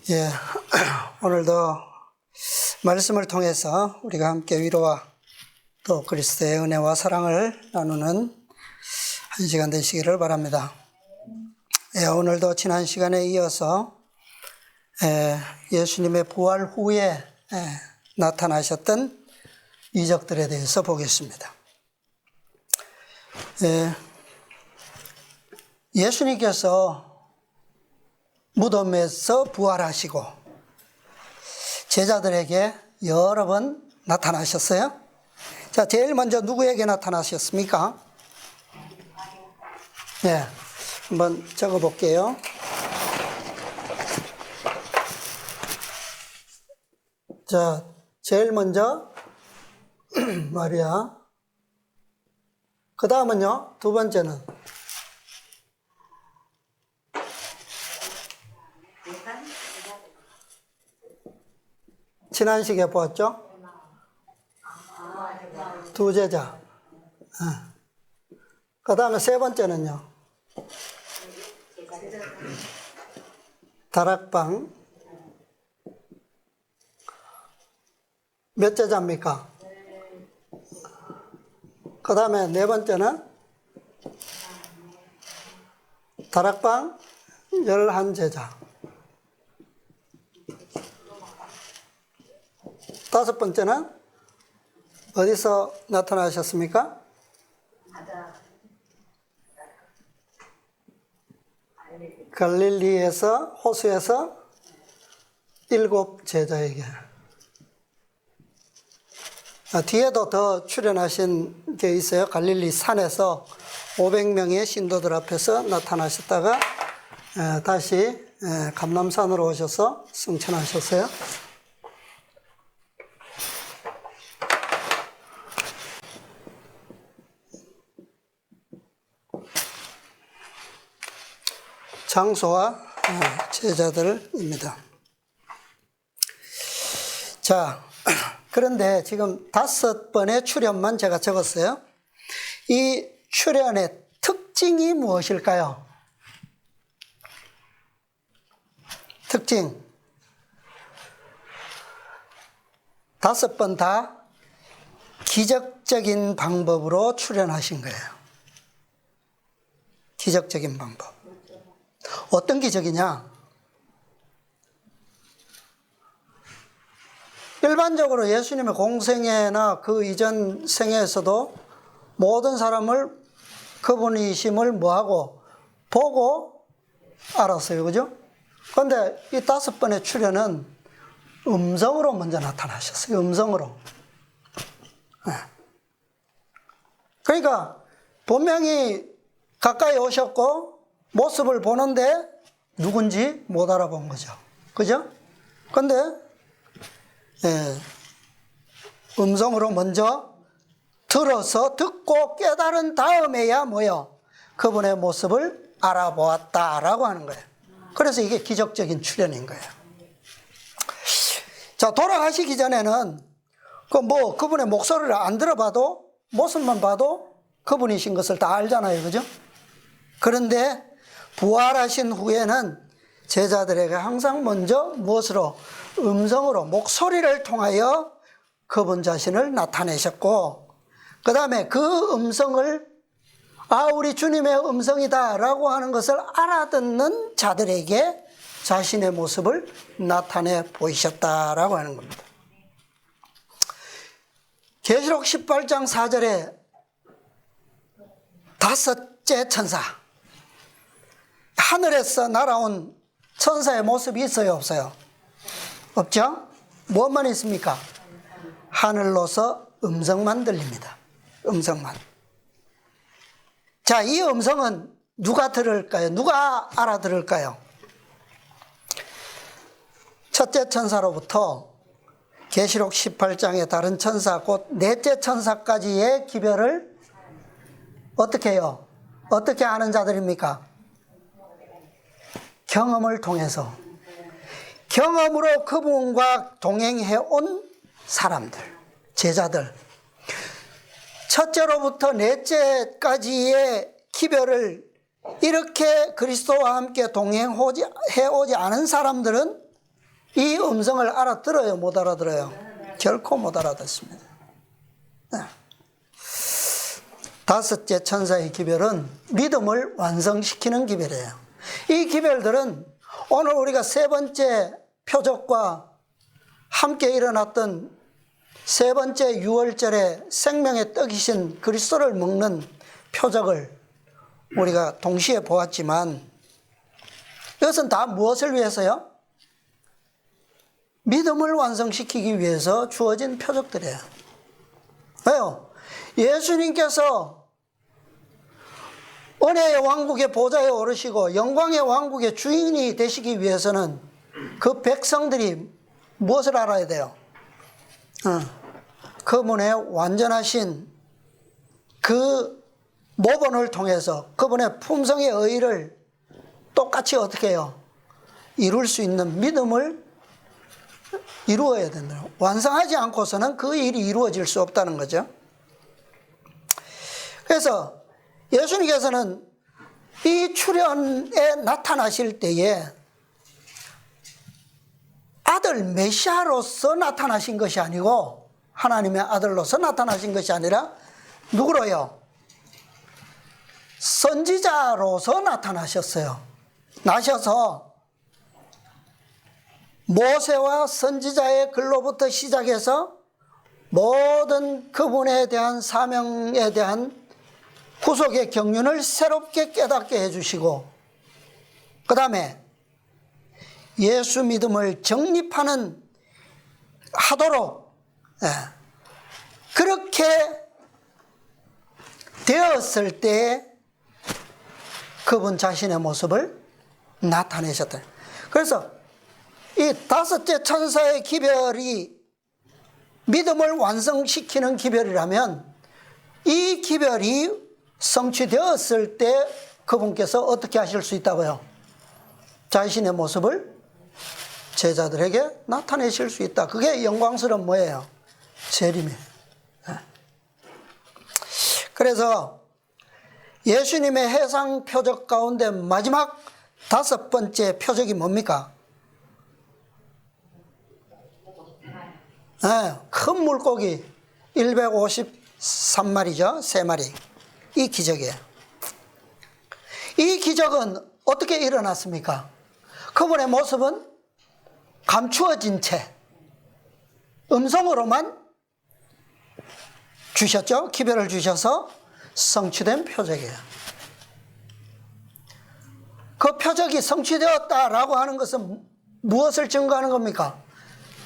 예, 오늘도 말씀을 통해서 우리가 함께 위로와 또 그리스도의 은혜와 사랑을 나누는 한 시간 되시기를 바랍니다. 예, 오늘도 지난 시간에 이어서 예수님의 부활 후에 나타나셨던 이적들에 대해서 보겠습니다. 예수님께서 무덤에서 부활하시고 제자들에게 여러 번 나타나셨어요. 자, 제일 먼저 누구에게 나타나셨습니까? 네, 한번 적어 볼게요. 자, 제일 먼저 마리아. 그 다음은요, 두 번째는 지난 시기에 보았죠? 두 제자. 그 다음에 세 번째는요? 다락방. 몇 제자입니까? 그 다음에 네 번째는? 다락방 11제자. 다섯 번째는 어디서 나타나셨습니까? 갈릴리에서, 호수에서 7제자에게. 뒤에도 더 출연하신 게 있어요. 갈릴리 산에서 500명의 신도들 앞에서 나타나셨다가 다시 감람산으로 오셔서 승천하셨어요. 장소와 제자들입니다. 자, 그런데 지금 5번의 출연만 제가 적었어요. 이 출연의 특징이 무엇일까요? 특징. 5번 다 기적적인 방법으로 출연하신 거예요. 기적적인 방법. 어떤 기적이냐? 일반적으로 예수님의 공생애나 그 이전 생애에서도 모든 사람을 그분이심을 뭐하고 보고 알았어요. 그죠? 그런데 이 5번의 출연은 음성으로 먼저 나타나셨어요. 음성으로. 그러니까 분명히 가까이 오셨고 모습을 보는데 누군지 못 알아본 거죠. 그죠? 근데 음성으로 먼저 들어서 듣고 깨달은 다음에야 뭐요? 그분의 모습을 알아보았다라고 하는 거예요. 그래서 이게 기적적인 출현인 거예요. 자, 돌아가시기 전에는 그분의 목소리를 안 들어봐도 모습만 봐도 그분이신 것을 다 알잖아요. 그죠? 그런데 부활하신 후에는 제자들에게 항상 먼저 무엇으로? 음성으로, 목소리를 통하여 그분 자신을 나타내셨고, 그 다음에 그 음성을 우리 주님의 음성이다 라고 하는 것을 알아듣는 자들에게 자신의 모습을 나타내 보이셨다라고 하는 겁니다. 계시록 18장 4절에 5째 천사, 하늘에서 날아온 천사의 모습이 있어요, 없어요? 없죠? 무엇만 있습니까? 하늘로서 음성만 들립니다. 음성만. 자, 이 음성은 누가 들을까요? 누가 알아들을까요? 첫째 천사로부터 계시록 18장의 다른 천사, 곧 넷째 천사까지의 기별을 어떻게 해요? 어떻게 아는 자들입니까? 경험을 통해서. 경험으로 그분과 동행해 온 사람들, 제자들. 첫째로부터 넷째까지의 기별을 이렇게 그리스도와 함께 동행해 오지 않은 사람들은 이 음성을 알아들어요? 못 알아들어요? 결코 못 알아듣습니다. 네. 다섯째 천사의 기별은 믿음을 완성시키는 기별이에요. 이 기별들은 오늘 우리가 세 번째 표적과 함께 일어났던 세 번째 유월절에 생명의 떡이신 그리스도를 먹는 표적을 우리가 동시에 보았지만, 이것은 다 무엇을 위해서요? 믿음을 완성시키기 위해서 주어진 표적들이에요. 왜요? 예수님께서 은혜의 왕국의 보좌에 오르시고 영광의 왕국의 주인이 되시기 위해서는 그 백성들이 무엇을 알아야 돼요? 그분의 완전하신 그 모본을 통해서 그분의 품성의 의를 똑같이 어떻게 해요? 이룰 수 있는 믿음을 이루어야 된다. 완성하지 않고서는 그 일이 이루어질 수 없다는 거죠. 그래서 예수님께서는 이 출현에 나타나실 때에 아들 메시아로서 나타나신 것이 아니고 하나님의 아들로서 나타나신 것이 아니라 누구로요? 선지자로서 나타나셨어요. 나셔서 모세와 선지자의 글로부터 시작해서 모든 그분에 대한 사명에 대한 구속의 경륜을 새롭게 깨닫게 해주시고, 그 다음에 예수 믿음을 정립하는 하도록 그렇게 되었을 때 그분 자신의 모습을 나타내셨다. 그래서 이 다섯째 천사의 기별이 믿음을 완성시키는 기별이라면, 이 기별이 성취되었을 때 그분께서 어떻게 하실 수 있다고요? 자신의 모습을 제자들에게 나타내실 수 있다. 그게 영광스러운 뭐예요? 재림이에요. 그래서 예수님의 해상 표적 가운데 마지막 다섯 번째 표적이 뭡니까? 큰 물고기 153마리죠. 3마리. 이 기적이에요. 이 기적은 어떻게 일어났습니까? 그분의 모습은 감추어진 채 음성으로만 주셨죠. 기별을 주셔서 성취된 표적이에요. 그 표적이 성취되었다라고 하는 것은 무엇을 증거하는 겁니까?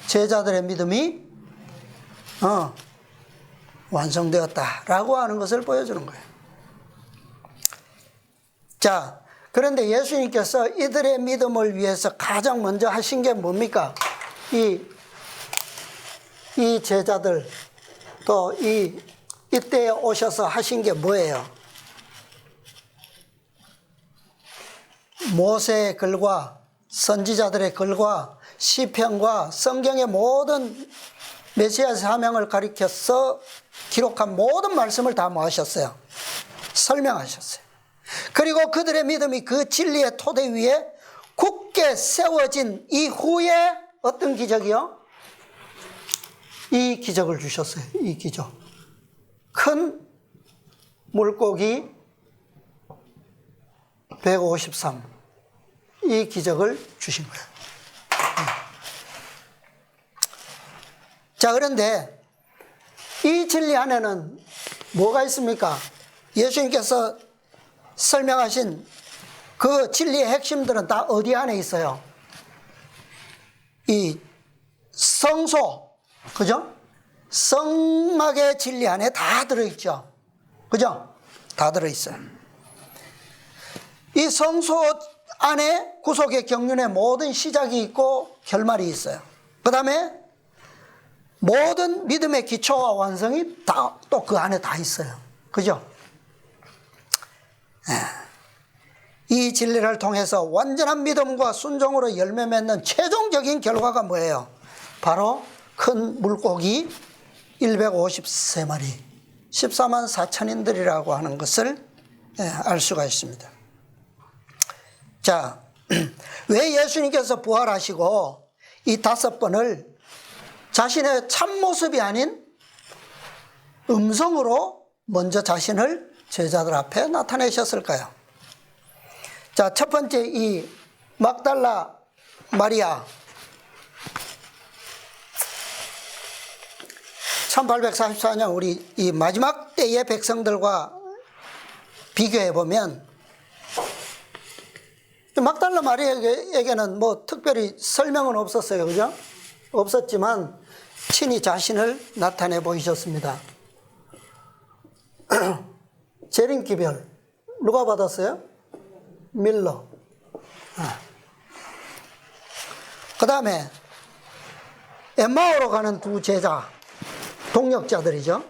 제자들의 믿음이 완성되었다라고 하는 것을 보여주는 거예요. 자, 그런데 예수님께서 이들의 믿음을 위해서 가장 먼저 하신 게 뭡니까? 이 제자들 또 이때에 오셔서 하신 게 뭐예요? 모세의 글과 선지자들의 글과 시편과 성경의 모든 메시아 사명을 가리켜서 기록한 모든 말씀을 다 모으셨어요. 설명하셨어요. 그리고 그들의 믿음이 그 진리의 토대 위에 굳게 세워진 이후에 어떤 기적이요? 이 기적을 주셨어요. 이 기적. 큰 물고기 153. 이 기적을 주신 거예요. 자, 그런데 이 진리 안에는 뭐가 있습니까? 예수님께서 설명하신 그 진리의 핵심들은 다 어디 안에 있어요? 이 성소, 그죠? 성막의 진리 안에 다 들어있죠. 그죠? 다 들어있어요. 이 성소 안에 구속의 경륜의 모든 시작이 있고 결말이 있어요. 그 다음에 모든 믿음의 기초와 완성이 다 또 그 안에 다 있어요. 그죠? 이 진리를 통해서 완전한 믿음과 순종으로 열매 맺는 최종적인 결과가 뭐예요? 바로 큰 물고기 153마리 14만 4천인들이라고 하는 것을 알 수가 있습니다. 자, 왜 예수님께서 부활하시고 이 5번을 자신의 참모습이 아닌 음성으로 먼저 자신을 제자들 앞에 나타내셨을까요? 자, 첫 번째 이 막달라 마리아, 1844년 우리 이 마지막 때의 백성들과 비교해 보면 막달라 마리아에게는 뭐 특별히 설명은 없었어요. 그죠? 없었지만 친히 자신을 나타내 보이셨습니다. 재림기별 누가 받았어요? 밀러. 그 다음에 엠마오로 가는 두 제자, 동역자들이죠.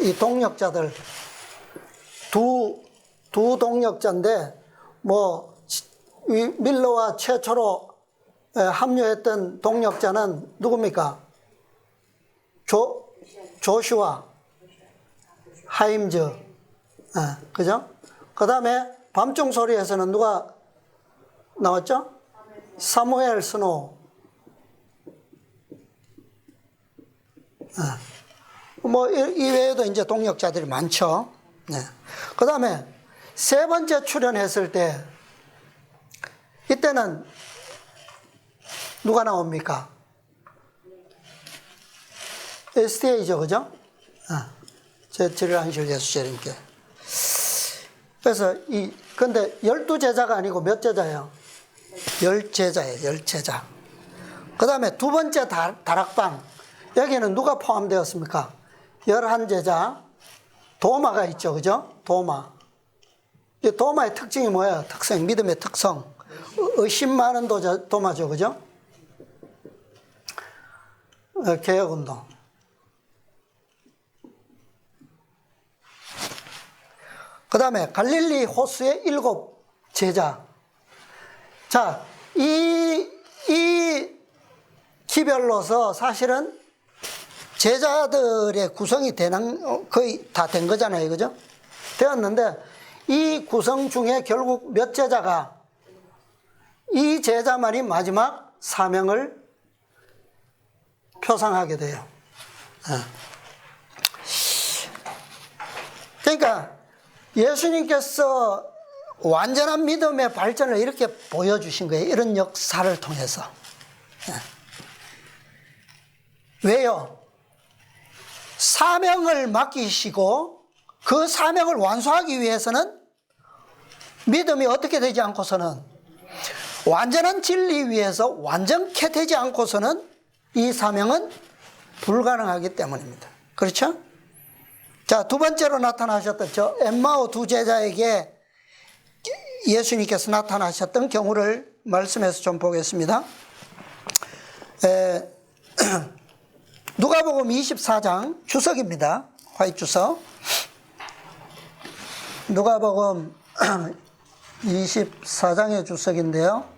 이 동역자들 두 동역자인데 뭐 이 밀러와 최초로 합류했던 동역자는 누굽니까? 조슈아, 하임즈, 그죠? 그 다음에 밤중 소리에서는 누가 나왔죠? 사무엘 스노우. 뭐 이외에도 이제 동역자들이 많죠. 네. 그 다음에 세 번째 출연했을 때 이때는 누가 나옵니까? STA죠, 그죠? 제7일 예수재림께. 그래서 근데 12제자가 아니고 몇 제자예요? 10제자예요, 10제자. 그 다음에 두 번째 다락방. 여기는 누가 포함되었습니까? 11제자. 도마가 있죠, 그죠? 도마. 이 도마의 특징이 뭐예요? 특성, 믿음의 특성. 의심 많은 도마죠, 그죠? 개혁운동. 그 다음에 갈릴리 호수의 7제자. 자, 이 기별로서 사실은 제자들의 구성이 거의 다 된 거잖아요, 그죠? 되었는데 이 구성 중에 결국 몇 제자가 이 제자만이 마지막 사명을 표상하게 돼요. 그러니까 예수님께서 완전한 믿음의 발전을 이렇게 보여주신 거예요. 이런 역사를 통해서. 왜요? 사명을 맡기시고 그 사명을 완수하기 위해서는 믿음이 어떻게 되지 않고서는 완전한 진리 위에서 완전케 되지 않고서는 이 사명은 불가능하기 때문입니다. 그렇죠? 자, 두 번째로 나타나셨던 저 엠마오 두 제자에게 예수님께서 나타나셨던 경우를 말씀해서 좀 보겠습니다. 누가복음 24장 주석입니다. 화이트 주석. 누가복음 24장의 주석인데요.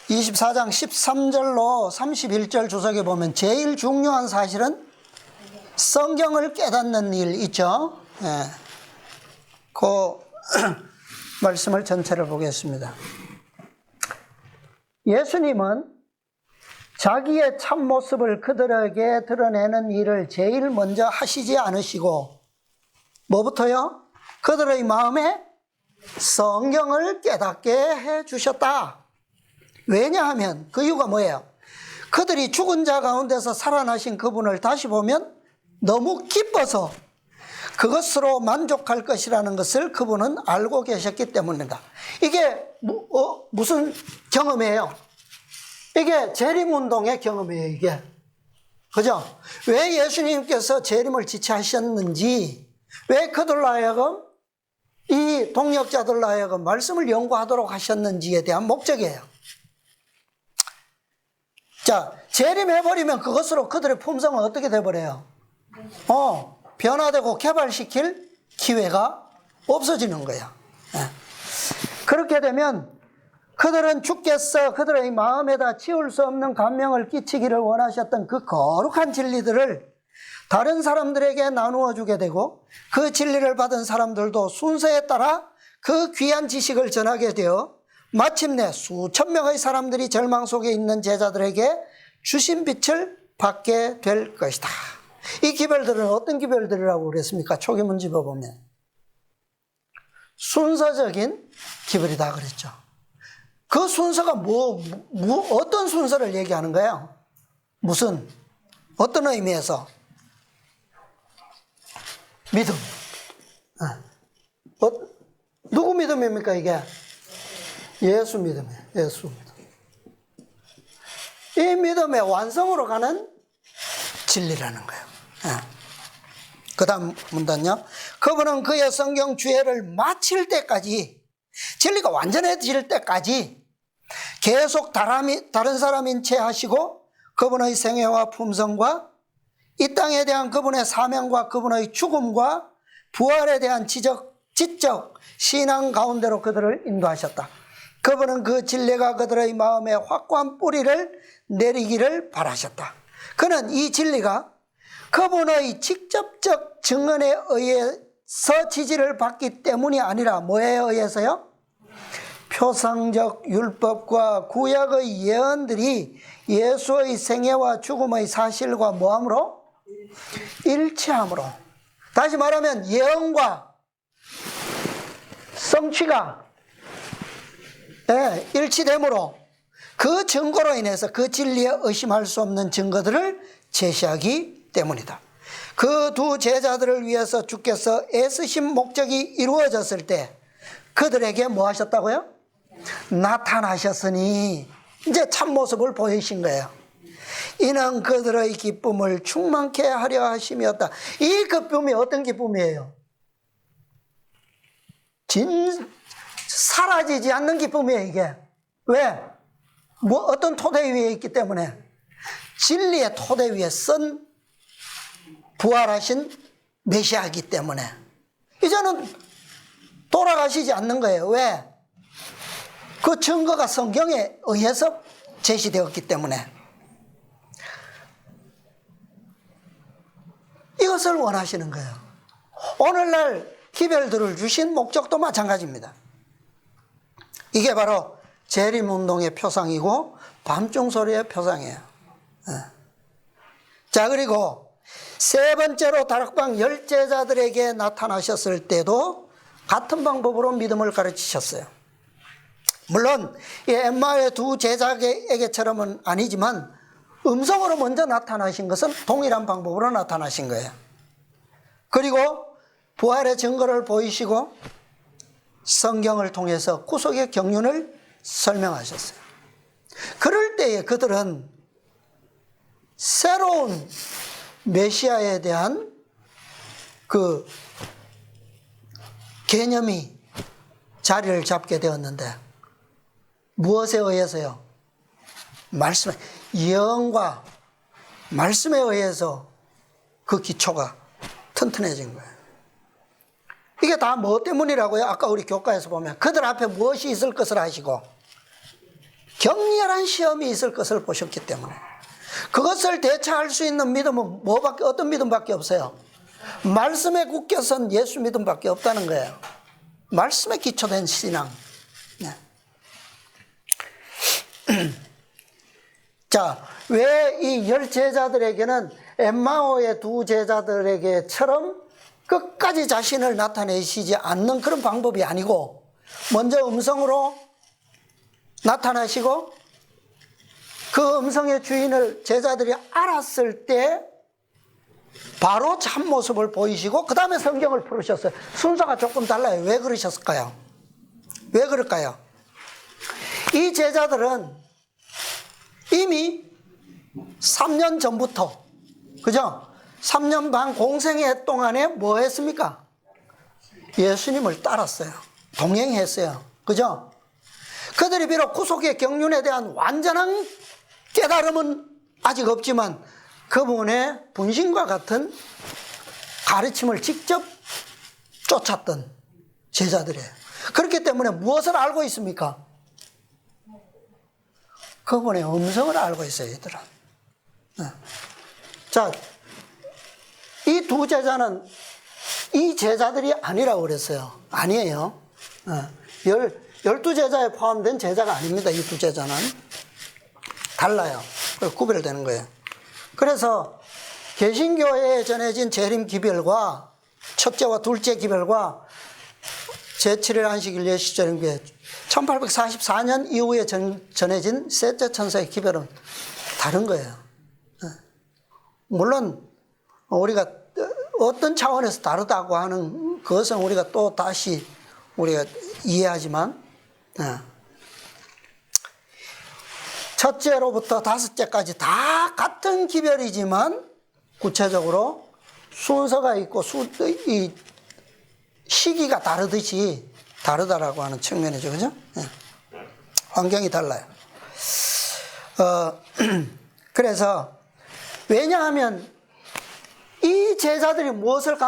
24장 13절로 31절 주석에 보면 제일 중요한 사실은 성경을 깨닫는 일 있죠. 그 말씀을 전체를 보겠습니다. 예수님은 자기의 참모습을 그들에게 드러내는 일을 제일 먼저 하시지 않으시고 뭐부터요? 그들의 마음에 성경을 깨닫게 해주셨다. 왜냐하면 그 이유가 뭐예요? 그들이 죽은 자 가운데서 살아나신 그분을 다시 보면 너무 기뻐서 그것으로 만족할 것이라는 것을 그분은 알고 계셨기 때문입니다. 이게 무슨 경험이에요? 이게 재림운동의 경험이에요, 이게. 그죠? 왜 예수님께서 재림을 지체하셨는지, 왜 그들로 하여금, 이 동역자들로 하여금 말씀을 연구하도록 하셨는지에 대한 목적이에요. 자, 재림해버리면 그것으로 그들의 품성은 어떻게 돼버려요? 변화되고 개발시킬 기회가 없어지는 거예요. 그렇게 되면 그들은 주께서 그들의 마음에다 지울 수 없는 감명을 끼치기를 원하셨던 그 거룩한 진리들을 다른 사람들에게 나누어 주게 되고 그 진리를 받은 사람들도 순서에 따라 그 귀한 지식을 전하게 되어 마침내 수천 명의 사람들이 절망 속에 있는 제자들에게 주신 빛을 받게 될 것이다. 이 기별들은 어떤 기별들이라고 그랬습니까? 초기 문집에 보면 순서적인 기별이다 그랬죠. 그 순서가 어떤 순서를 얘기하는 거예요? 무슨, 어떤 의미에서? 믿음. 누구 믿음입니까, 이게? 예수 믿음이에요. 예수 믿음. 이 믿음의 완성으로 가는 진리라는 거예요. 그 다음 문단요. 그분은 그의 성경 주해를 마칠 때까지, 진리가 완전해질 때까지 계속 다른 사람인 채 하시고 그분의 생애와 품성과 이 땅에 대한 그분의 사명과 그분의 죽음과 부활에 대한 지적 신앙 가운데로 그들을 인도하셨다. 그분은 그 진리가 그들의 마음에 확고한 뿌리를 내리기를 바라셨다. 그는 이 진리가 그분의 직접적 증언에 의해서 지지를 받기 때문이 아니라 뭐에 의해서요? 표상적 율법과 구약의 예언들이 예수의 생애와 죽음의 사실과 뭐함으로? 일치함으로. 다시 말하면 예언과 성취가 일치됨으로 그 증거로 인해서 그 진리에 의심할 수 없는 증거들을 제시하기 때문이다. 그 두 제자들을 위해서 주께서 애쓰신 목적이 이루어졌을 때 그들에게 뭐 하셨다고요? 나타나셨으니 이제 참모습을 보이신 거예요. 이는 그들의 기쁨을 충만케 하려 하심이었다. 이 기쁨이 어떤 기쁨이에요? 사라지지 않는 기쁨이에요, 이게. 왜? 어떤 토대 위에 있기 때문에. 진리의 토대 위에 선 부활하신 메시아이기 때문에. 이제는 돌아가시지 않는 거예요. 왜? 그 증거가 성경에 의해서 제시되었기 때문에. 이것을 원하시는 거예요. 오늘날 기별들을 주신 목적도 마찬가지입니다. 이게 바로 재림운동의 표상이고 밤중 소리의 표상이에요. 자, 그리고 세 번째로 다락방 열제자들에게 나타나셨을 때도 같은 방법으로 믿음을 가르치셨어요. 물론 이 엠마오의 두 제자에게처럼은 아니지만 음성으로 먼저 나타나신 것은 동일한 방법으로 나타나신 거예요. 그리고 부활의 증거를 보이시고 성경을 통해서 구속의 경륜을 설명하셨어요. 그럴 때에 그들은 새로운 메시아에 대한 그 개념이 자리를 잡게 되었는데 무엇에 의해서요? 말씀에, 예언과 말씀에 의해서 그 기초가 튼튼해진 거예요. 이게 다 뭐 때문이라고요? 아까 우리 교과에서 보면 그들 앞에 무엇이 있을 것을 아시고 격렬한 시험이 있을 것을 보셨기 때문에 그것을 대처할 수 있는 믿음은 어떤 믿음밖에 없어요? 말씀에 굳겨선 예수 믿음밖에 없다는 거예요. 말씀에 기초된 신앙. 네. 자, 왜 이 열 제자들에게는 엠마오의 두 제자들에게처럼 끝까지 자신을 나타내시지 않는 그런 방법이 아니고 먼저 음성으로 나타나시고 그 음성의 주인을 제자들이 알았을 때 바로 참모습을 보이시고 그 다음에 성경을 풀으셨어요. 순서가 조금 달라요. 왜 그러셨을까요? 왜 그럴까요? 이 제자들은 이미 3년 전부터, 그죠? 3년 반 공생애 동안에 뭐 했습니까? 예수님을 따랐어요. 동행했어요. 그죠? 그들이 비록 구속의 경륜에 대한 완전한 깨달음은 아직 없지만 그분의 분신과 같은 가르침을 직접 쫓았던 제자들이에요. 그렇기 때문에 무엇을 알고 있습니까? 그분의 음성을 알고 있어요, 얘들은. 자, 이 두 제자는 이 제자들이 아니라고 그랬어요. 아니에요. 12제자에 포함된 제자가 아닙니다. 이 두 제자는. 달라요. 구별되는 거예요. 그래서 개신교에 전해진 재림 기별과 첫째와 둘째 기별과 제7일 안식일 예시절임교회 1844년 이후에 전해진 셋째 천사의 기별은 다른 거예요. 물론 우리가 어떤 차원에서 다르다고 하는 그것은 우리가 또 다시 우리가 이해하지만 첫째로부터 다섯째까지 다 같은 기별이지만 구체적으로 순서가 있고 이 시기가 다르다라고 하는 측면이죠. 그죠? 환경이 달라요. 그래서 왜냐하면 이 제자들이 무엇을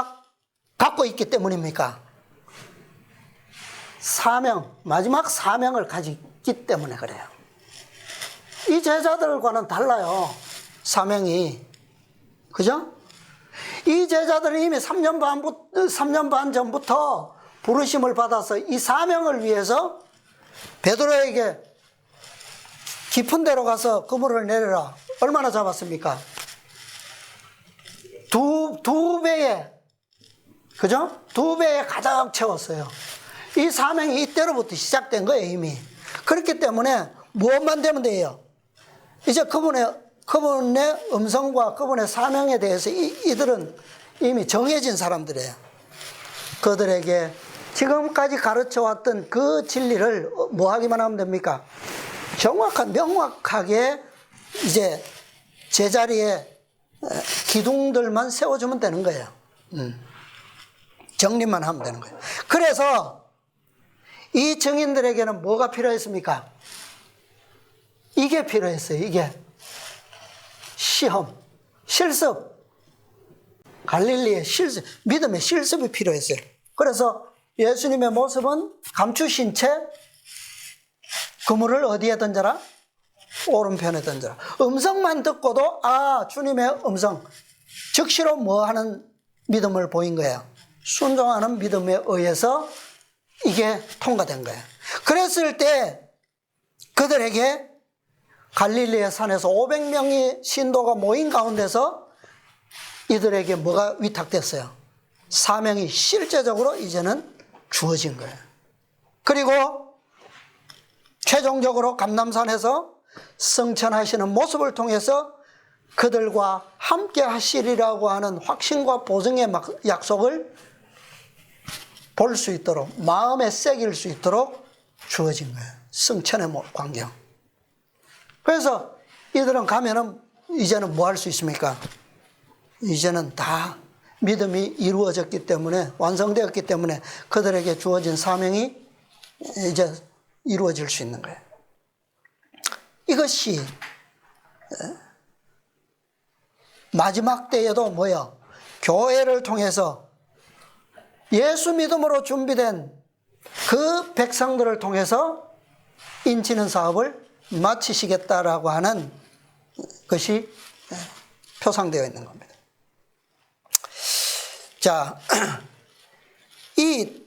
갖고 있기 때문입니까? 마지막 사명을 가지기 때문에 그래요. 이 제자들과는 달라요. 사명이. 그죠? 이 제자들은 이미 3년 반 전부터 부르심을 받아서 이 사명을 위해서 베드로에게 깊은 데로 가서 그물을 내려라. 얼마나 잡았습니까? 두 배에, 그죠? 2배에 가득 채웠어요. 이 사명이 이때로부터 시작된 거예요, 이미. 그렇기 때문에 무엇만 되면 돼요? 이제 그분의 음성과 그분의 사명에 대해서 이들은 이미 정해진 사람들이에요. 그들에게 지금까지 가르쳐왔던 그 진리를 뭐 하기만 하면 됩니까? 명확하게 이제 제자리에 기둥들만 세워주면 되는 거예요. 정리만 하면 되는 거예요. 그래서 이 증인들에게는 뭐가 필요했습니까? 이게 필요했어요. 이게 시험, 실습, 갈릴리의 실습, 믿음의 실습이 필요했어요. 그래서 예수님의 모습은 감추신 채 그물을 어디에 던져라? 오른편에 던져라. 음성만 듣고도 주님의 음성, 즉시로 뭐 하는 믿음을 보인 거예요. 순종하는 믿음에 의해서 이게 통과된 거예요. 그랬을 때 그들에게 갈릴리의 산에서 500명의 신도가 모인 가운데서 이들에게 뭐가 위탁됐어요? 사명이 실제적으로 이제는 주어진 거예요. 그리고 최종적으로 감람산에서 승천하시는 모습을 통해서 그들과 함께 하시리라고 하는 확신과 보증의 약속을 볼 수 있도록, 마음에 새길 수 있도록 주어진 거예요. 승천의 광경. 그래서 이들은 가면은 이제는 뭐 할 수 있습니까? 이제는 다 믿음이 이루어졌기 때문에, 완성되었기 때문에 그들에게 주어진 사명이 이제 이루어질 수 있는 거예요. 이것이 마지막 때에도 뭐예요? 교회를 통해서 예수 믿음으로 준비된 그 백성들을 통해서 인치는 사업을 마치시겠다라고 하는 것이 표상되어 있는 겁니다. 자, 이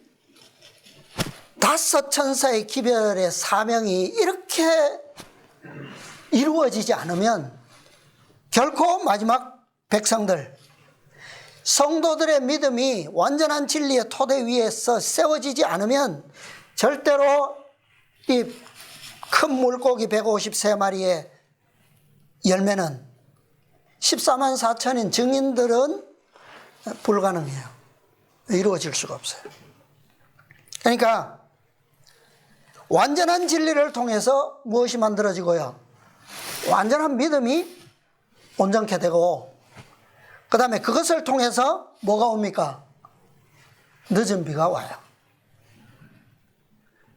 5 천사의 기별의 사명이 이렇게 이루어지지 않으면 결코 마지막 백성들, 성도들의 믿음이 완전한 진리의 토대 위에서 세워지지 않으면 절대로 이 큰 물고기 153마리의 열매는 14만 4천인 증인들은 불가능해요. 이루어질 수가 없어요. 그러니까 완전한 진리를 통해서 무엇이 만들어지고요? 완전한 믿음이 온전케 되고, 그 다음에 그것을 통해서 뭐가 옵니까? 늦은 비가 와요.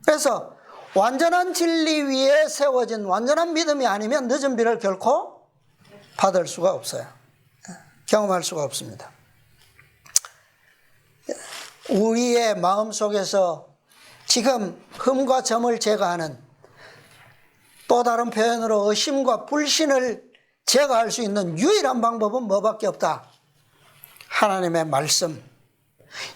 그래서 완전한 진리 위에 세워진 완전한 믿음이 아니면 늦은 비를 결코 받을 수가 없어요. 경험할 수가 없습니다. 우리의 마음속에서 지금 흠과 점을 제거하는, 또 다른 표현으로 의심과 불신을 제거할 수 있는 유일한 방법은 뭐밖에 없다? 하나님의 말씀,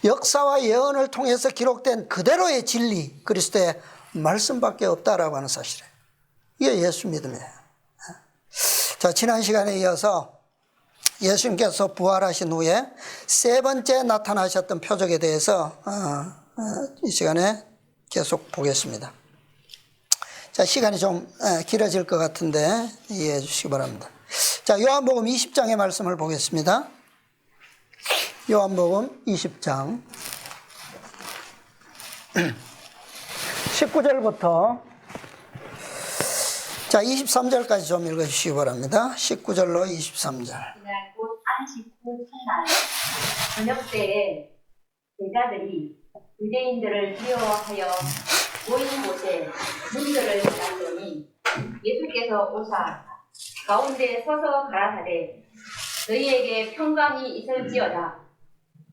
역사와 예언을 통해서 기록된 그대로의 진리, 그리스도의 말씀밖에 없다라고 하는 사실이에요. 이게 예수 믿음이에요. 자, 지난 시간에 이어서 예수님께서 부활하신 후에 세 번째 나타나셨던 표적에 대해서 이 시간에 계속 보겠습니다. 자, 시간이 좀 길어질 것 같은데 이해해 주시기 바랍니다. 자, 요한복음 20장의 말씀을 보겠습니다. 요한복음 20장 19절부터 자 23절까지 좀 읽어주시기 바랍니다. 19절로 23절. 그날 곧 안식 후 첫날 저녁 때에 제자들이 유대인들을 두려워하여 모인 곳에 문들을 닫더니 예수께서 오사 가운데 서서 가라사대 너희에게 평강이 있을지어다.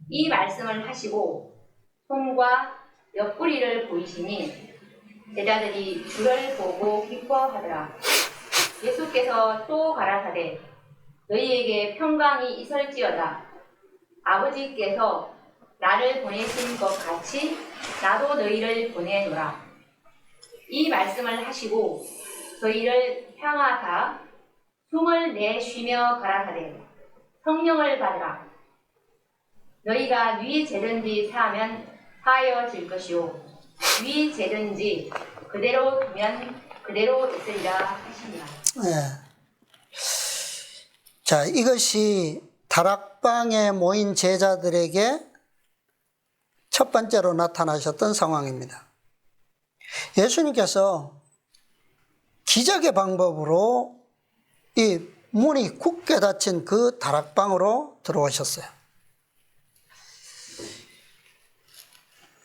이 말씀을 하시고 손과 옆구리를 보이시니 제자들이 주를 보고 기뻐하더라. 예수께서 또 가라사대 너희에게 평강이 있을지어다. 아버지께서 나를 보내신 것 같이 나도 너희를 보내노라. 이 말씀을 하시고 저희를 향하사 숨을 내쉬며 가라사대 성령을 받으라. 너희가 위 재든지 사하면 하여질 것이요 위 재든지 그대로 두면 그대로 있으리라 하시니라. 네. 자, 이것이 다락방에 모인 제자들에게 첫 번째로 나타나셨던 상황입니다. 예수님께서 기적의 방법으로 이 문이 굳게 닫힌 그 다락방으로 들어오셨어요.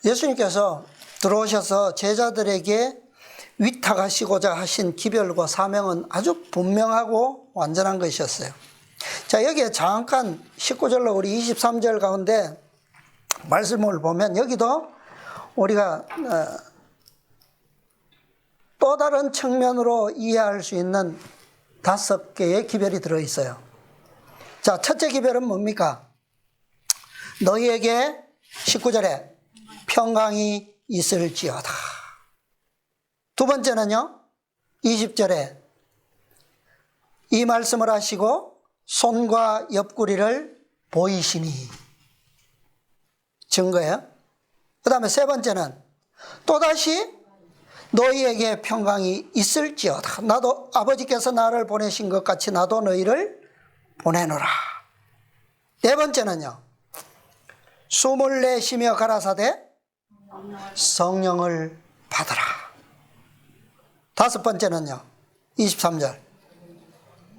예수님께서 들어오셔서 제자들에게 위탁하시고자 하신 기별과 사명은 아주 분명하고 완전한 것이었어요. 자, 여기에 잠깐 19절로 우리 23절 가운데 말씀을 보면 여기도 우리가 또 다른 측면으로 이해할 수 있는 5개의 기별이 들어있어요. 자, 첫째 기별은 뭡니까? 너희에게 19절에 평강이 있을지어다. 두 번째는요, 20절에 이 말씀을 하시고 손과 옆구리를 보이시니 증거예요. 그 다음에 세 번째는 또다시 너희에게 평강이 있을지어다. 나도 아버지께서 나를 보내신 것 같이 나도 너희를 보내노라. 네 번째는요, 숨을 내쉬며 가라사대 성령을 받으라. 다섯 번째는요, 23절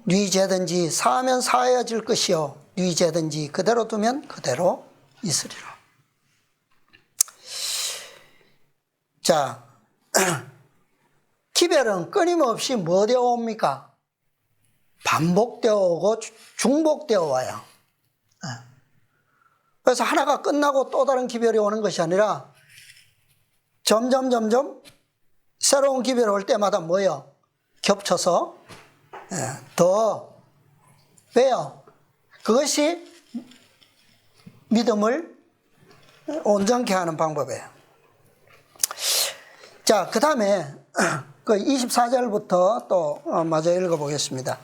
뉘 재든지 사하면 사하여질 것이요 뉘 재든지 그대로 두면 그대로 있으리라. 자, 기별은 끊임없이 뭐 되어 옵니까? 반복되어 오고 중복되어 와요. 그래서 하나가 끝나고 또 다른 기별이 오는 것이 아니라 점점 새로운 기별이 올 때마다 뭐예요? 겹쳐서 더 왜요? 그것이 믿음을 온전케 하는 방법이에요. 자, 그 다음에 그 24절부터 또 마저 읽어보겠습니다.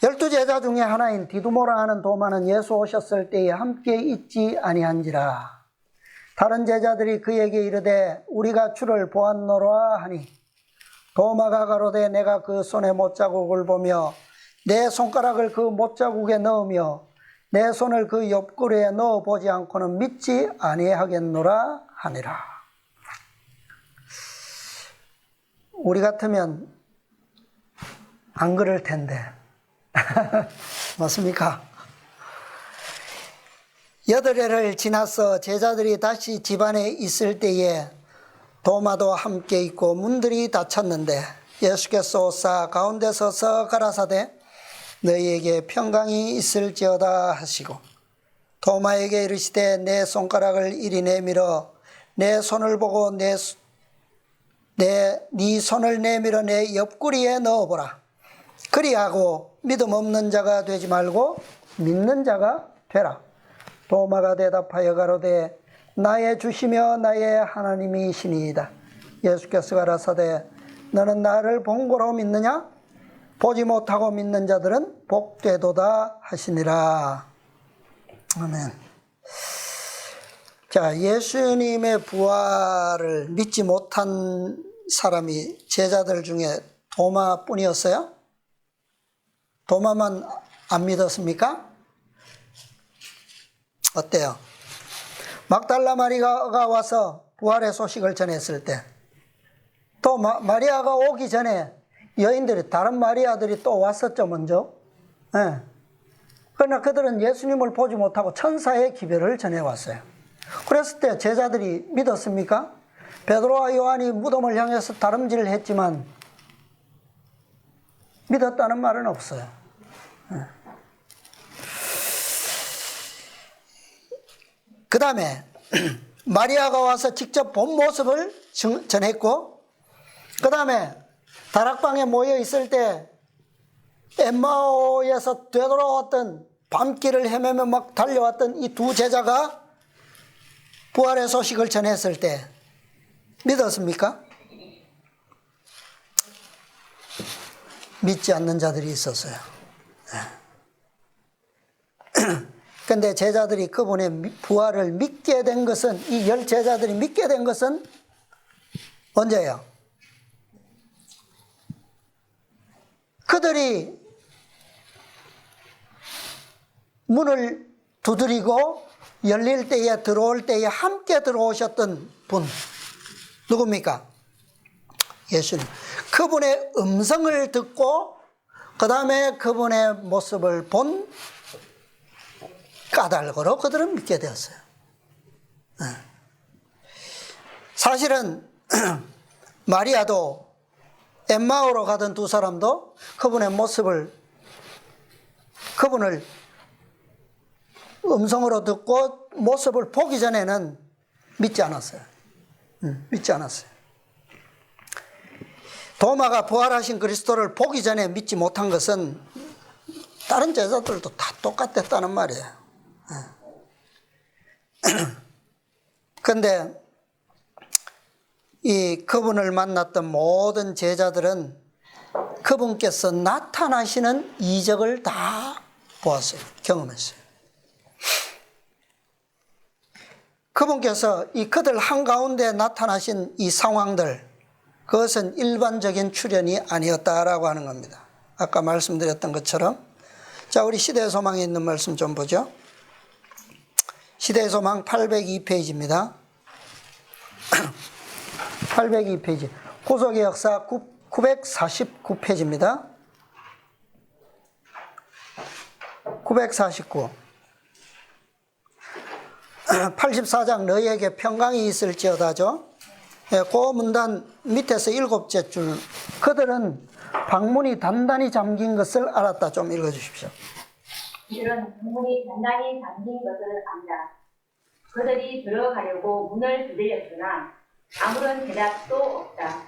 12제자 중에 하나인 디두모라 하는 도마는 예수 오셨을 때에 함께 있지 아니한지라. 다른 제자들이 그에게 이르되 우리가 주를 보았노라 하니 도마가 가로되 내가 그 손에 못자국을 보며 내 손가락을 그 못자국에 넣으며 내 손을 그 옆구리에 넣어보지 않고는 믿지 아니하겠노라 하니라. 우리 같으면 안 그럴 텐데 맞습니까? 8해를 지나서 제자들이 다시 집안에 있을 때에 도마도 함께 있고 문들이 닫혔는데 예수께서 오사 가운데 서서 가라사대 너희에게 평강이 있을지어다 하시고 도마에게 이르시되 내 손가락을 이리 내밀어 내 손을 보고 네 손을 내밀어 내 옆구리에 넣어보라. 그리하고 믿음 없는 자가 되지 말고 믿는 자가 되라. 도마가 대답하여 가로되 나의 주시며 나의 하나님이시니이다. 예수께서 가라사대 너는 나를 본 거로 믿느냐? 보지 못하고 믿는 자들은 복되도다 하시니라. 아멘. 자, 예수님의 부활을 믿지 못한 사람이 제자들 중에 도마뿐이었어요? 도마만 안 믿었습니까? 어때요? 막달라 마리아가 와서 부활의 소식을 전했을 때, 또 마리아가 오기 전에 여인들이, 다른 마리아들이 또 왔었죠, 먼저. 네. 그러나 그들은 예수님을 보지 못하고 천사의 기별을 전해왔어요. 그랬을 때 제자들이 믿었습니까? 베드로와 요한이 무덤을 향해서 다름질을 했지만 믿었다는 말은 없어요. 그 다음에 마리아가 와서 직접 본 모습을 전했고, 그 다음에 다락방에 모여 있을 때 엠마오에서 되돌아왔던, 밤길을 헤매며 막 달려왔던 이 두 제자가 부활의 소식을 전했을 때 믿었습니까? 믿지 않는 자들이 있었어요. 그런데 제자들이 그분의 부활을 믿게 된 것은, 이 10제자들이 믿게 된 것은 언제예요? 그들이 문을 두드리고 열릴 때에, 들어올 때에 함께 들어오셨던 분, 누굽니까? 예수님. 그분의 음성을 듣고 그 다음에 그분의 모습을 본 까닭으로 그들은 믿게 되었어요. 사실은 마리아도 엠마오로 가던 두 사람도 그분의 모습을, 그분을 음성으로 듣고 모습을 보기 전에는 믿지 않았어요. 믿지 않았어요. 도마가 부활하신 그리스도를 보기 전에 믿지 못한 것은 다른 제자들도 다 똑같았다는 말이에요. 그런데 이 그분을 만났던 모든 제자들은 그분께서 나타나시는 이적을 다 보았어요. 경험했어요. 그분께서 이 그들 한가운데 나타나신 이 상황들, 그것은 일반적인 출현이 아니었다라고 하는 겁니다. 아까 말씀드렸던 것처럼. 자, 우리 시대의 소망에 있는 말씀 좀 보죠. 시대의 소망 802페이지입니다. 802페이지. 구속의 역사 949페이지입니다. 949. 84장 너희에게 평강이 있을지어다죠. 그 문단 밑에서 7째 줄. 그들은 방문이 단단히 잠긴 것을 알았다. 좀 읽어주십시오. 그들은 방문이 단단히 잠긴 것을 안다. 그들이 들어가려고 문을 두드렸으나 아무런 대답도 없다.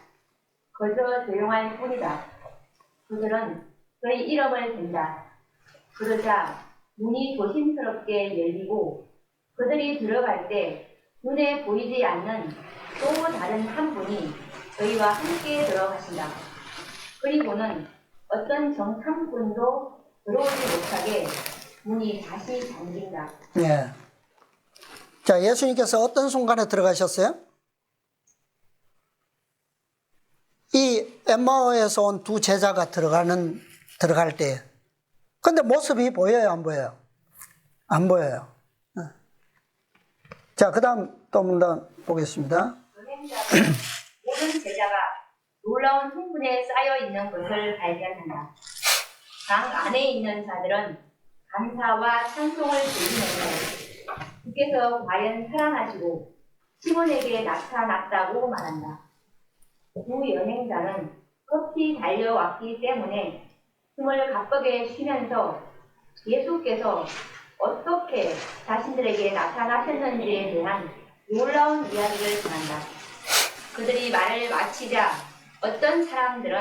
거저 조용할 뿐이다. 그들은 그의 이름을 댄다. 그러자 문이 조심스럽게 열리고 그들이 들어갈 때 눈에 보이지 않는 또 다른 한 분이 저희와 함께 들어가신다. 그리고는 어떤 정탐꾼도 들어오지 못하게 문이 다시 잠긴다. 네. 자, 예수님께서 어떤 순간에 들어가셨어요? 이 엠마오에서 온 두 제자가 들어갈 때. 근데 모습이 보여요, 안 보여요? 안 보여요. 자, 그 다음 또 문단 보겠습니다. 모든 제자가 놀라운 흥분에 쌓여 있는 것을 발견한다. 방 안에 있는 자들은 감사와 찬송을 드리면서 주께서 과연 사랑하시고 시몬에게 나타났다고 말한다. 두 여행자는 급히 달려왔기 때문에 숨을 가쁘게 쉬면서 예수께서 어떻게 자신들에게 나타나셨는지에 대한 놀라운 이야기를 전한다. 그들이 말을 마치자 어떤 사람들은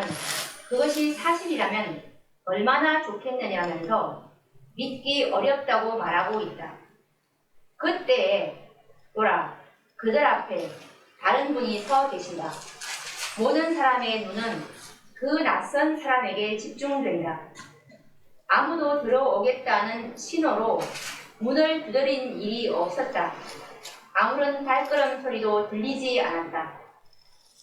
그것이 사실이라면 얼마나 좋겠느냐면서 믿기 어렵다고 말하고 있다. 그때 보라, 그들 앞에 다른 분이 서 계신다. 모든 사람의 눈은 그 낯선 사람에게 집중된다. 아무도 들어오겠다는 신호로 문을 두드린 일이 없었다. 아무런 발걸음 소리도 들리지 않았다.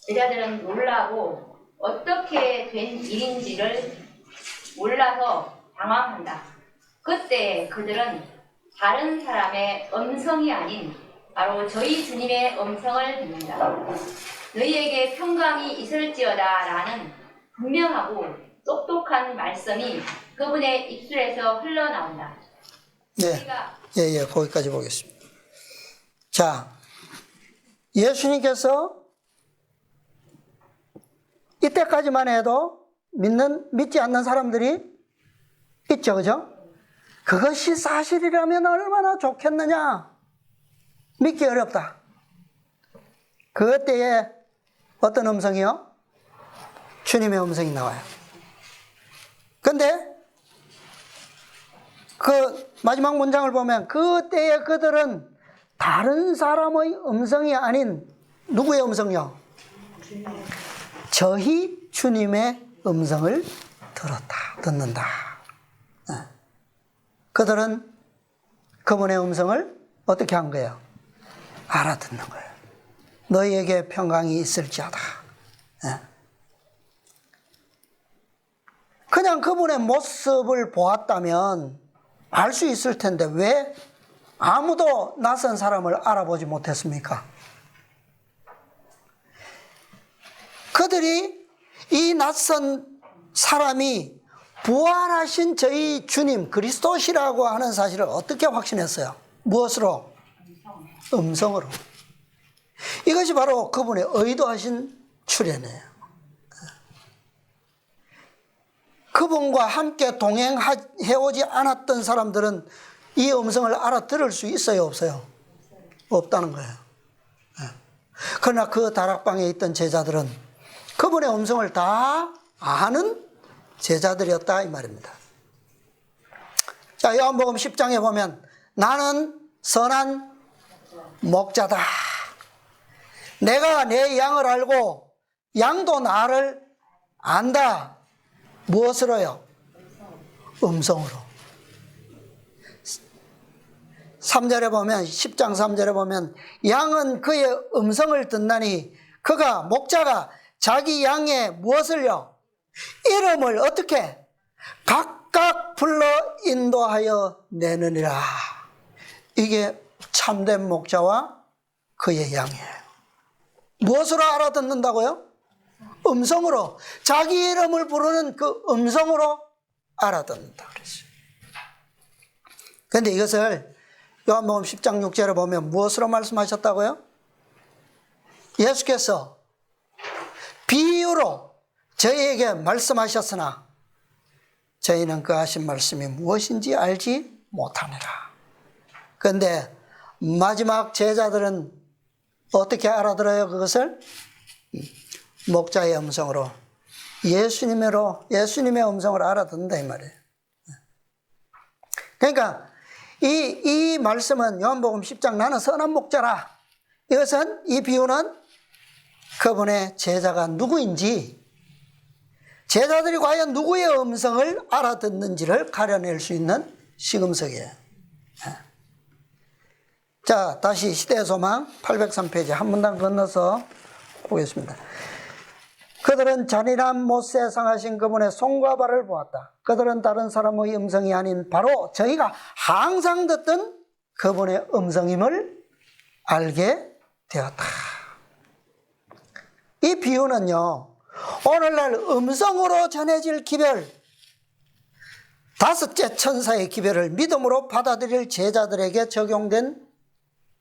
제자들은 놀라고 어떻게 된 일인지를 몰라서 당황한다. 그때 그들은 다른 사람의 음성이 아닌 바로 저희 주님의 음성을 듣는다. 너희에게 평강이 있을지어다 라는 분명하고 똑똑한 말씀이 그분의 입술에서 흘러나온다. 네, 거기까지 보겠습니다. 자, 예수님께서 이때까지만 해도 믿지 않는 사람들이 있죠, 그죠? 그것이 사실이라면 얼마나 좋겠느냐? 믿기 어렵다. 그때에 어떤 음성이요? 주님의 음성이 나와요. 근데 그 마지막 문장을 보면 그때에 그들은 다른 사람의 음성이 아닌 누구의 음성이요? 저희 주님의 음성을 듣는다. 그들은 그분의 음성을 어떻게 한 거예요? 알아듣는 거예요. 너희에게 평강이 있을지어다. 그냥 그분의 모습을 보았다면 알 수 있을 텐데 왜 아무도 낯선 사람을 알아보지 못했습니까? 그들이 이 낯선 사람이 부활하신 저희 주님 그리스도시라고 하는 사실을 어떻게 확신했어요? 무엇으로? 음성으로. 이것이 바로 그분의 의도하신 출현이에요. 그분과 함께 동행해오지 않았던 사람들은 이 음성을 알아들을 수 있어요, 없어요? 없다는 거예요. 그러나 그 다락방에 있던 제자들은 그분의 음성을 다 아는 제자들이었다 이 말입니다. 자, 요한복음 10장에 보면 나는 선한 목자다. 내가 내 양을 알고 양도 나를 안다. 무엇으로요? 음성으로. 3절에 보면 10장 3절에 보면 양은 그의 음성을 듣나니 그가 목자가 자기 양의 무엇을요? 이름을 어떻게? 각각 불러 인도하여 내느니라. 이게 참된 목자와 그의 양이에요. 무엇으로 알아듣는다고요? 음성으로. 자기 이름을 부르는 그 음성으로 알아듣는다 그랬어요. 그런데 이것을 요한복음 10장 6절에 보면 무엇으로 말씀하셨다고요? 예수께서 비유로 저희에게 말씀하셨으나 저희는 그 하신 말씀이 무엇인지 알지 못하느라. 그런데 마지막 제자들은 어떻게 알아들어요? 그것을? 목자의 음성으로, 예수님의 음성을 알아듣는다 이 말이에요. 그러니까 이 말씀은 요한복음 10장 나는 선한 목자라. 이것은 이 비유는 그분의 제자가 누구인지, 제자들이 과연 누구의 음성을 알아듣는지를 가려낼 수 있는 시금석이에요. 자, 다시 시대의 소망 803페이지 한 문단 건너서 보겠습니다. 그들은 잔인한 못에 상하신 그분의 손과 발을 보았다. 그들은 다른 사람의 음성이 아닌 바로 저희가 항상 듣던 그분의 음성임을 알게 되었다. 이 비유는요, 오늘날 음성으로 전해질 기별, 다섯째 천사의 기별을 믿음으로 받아들일 제자들에게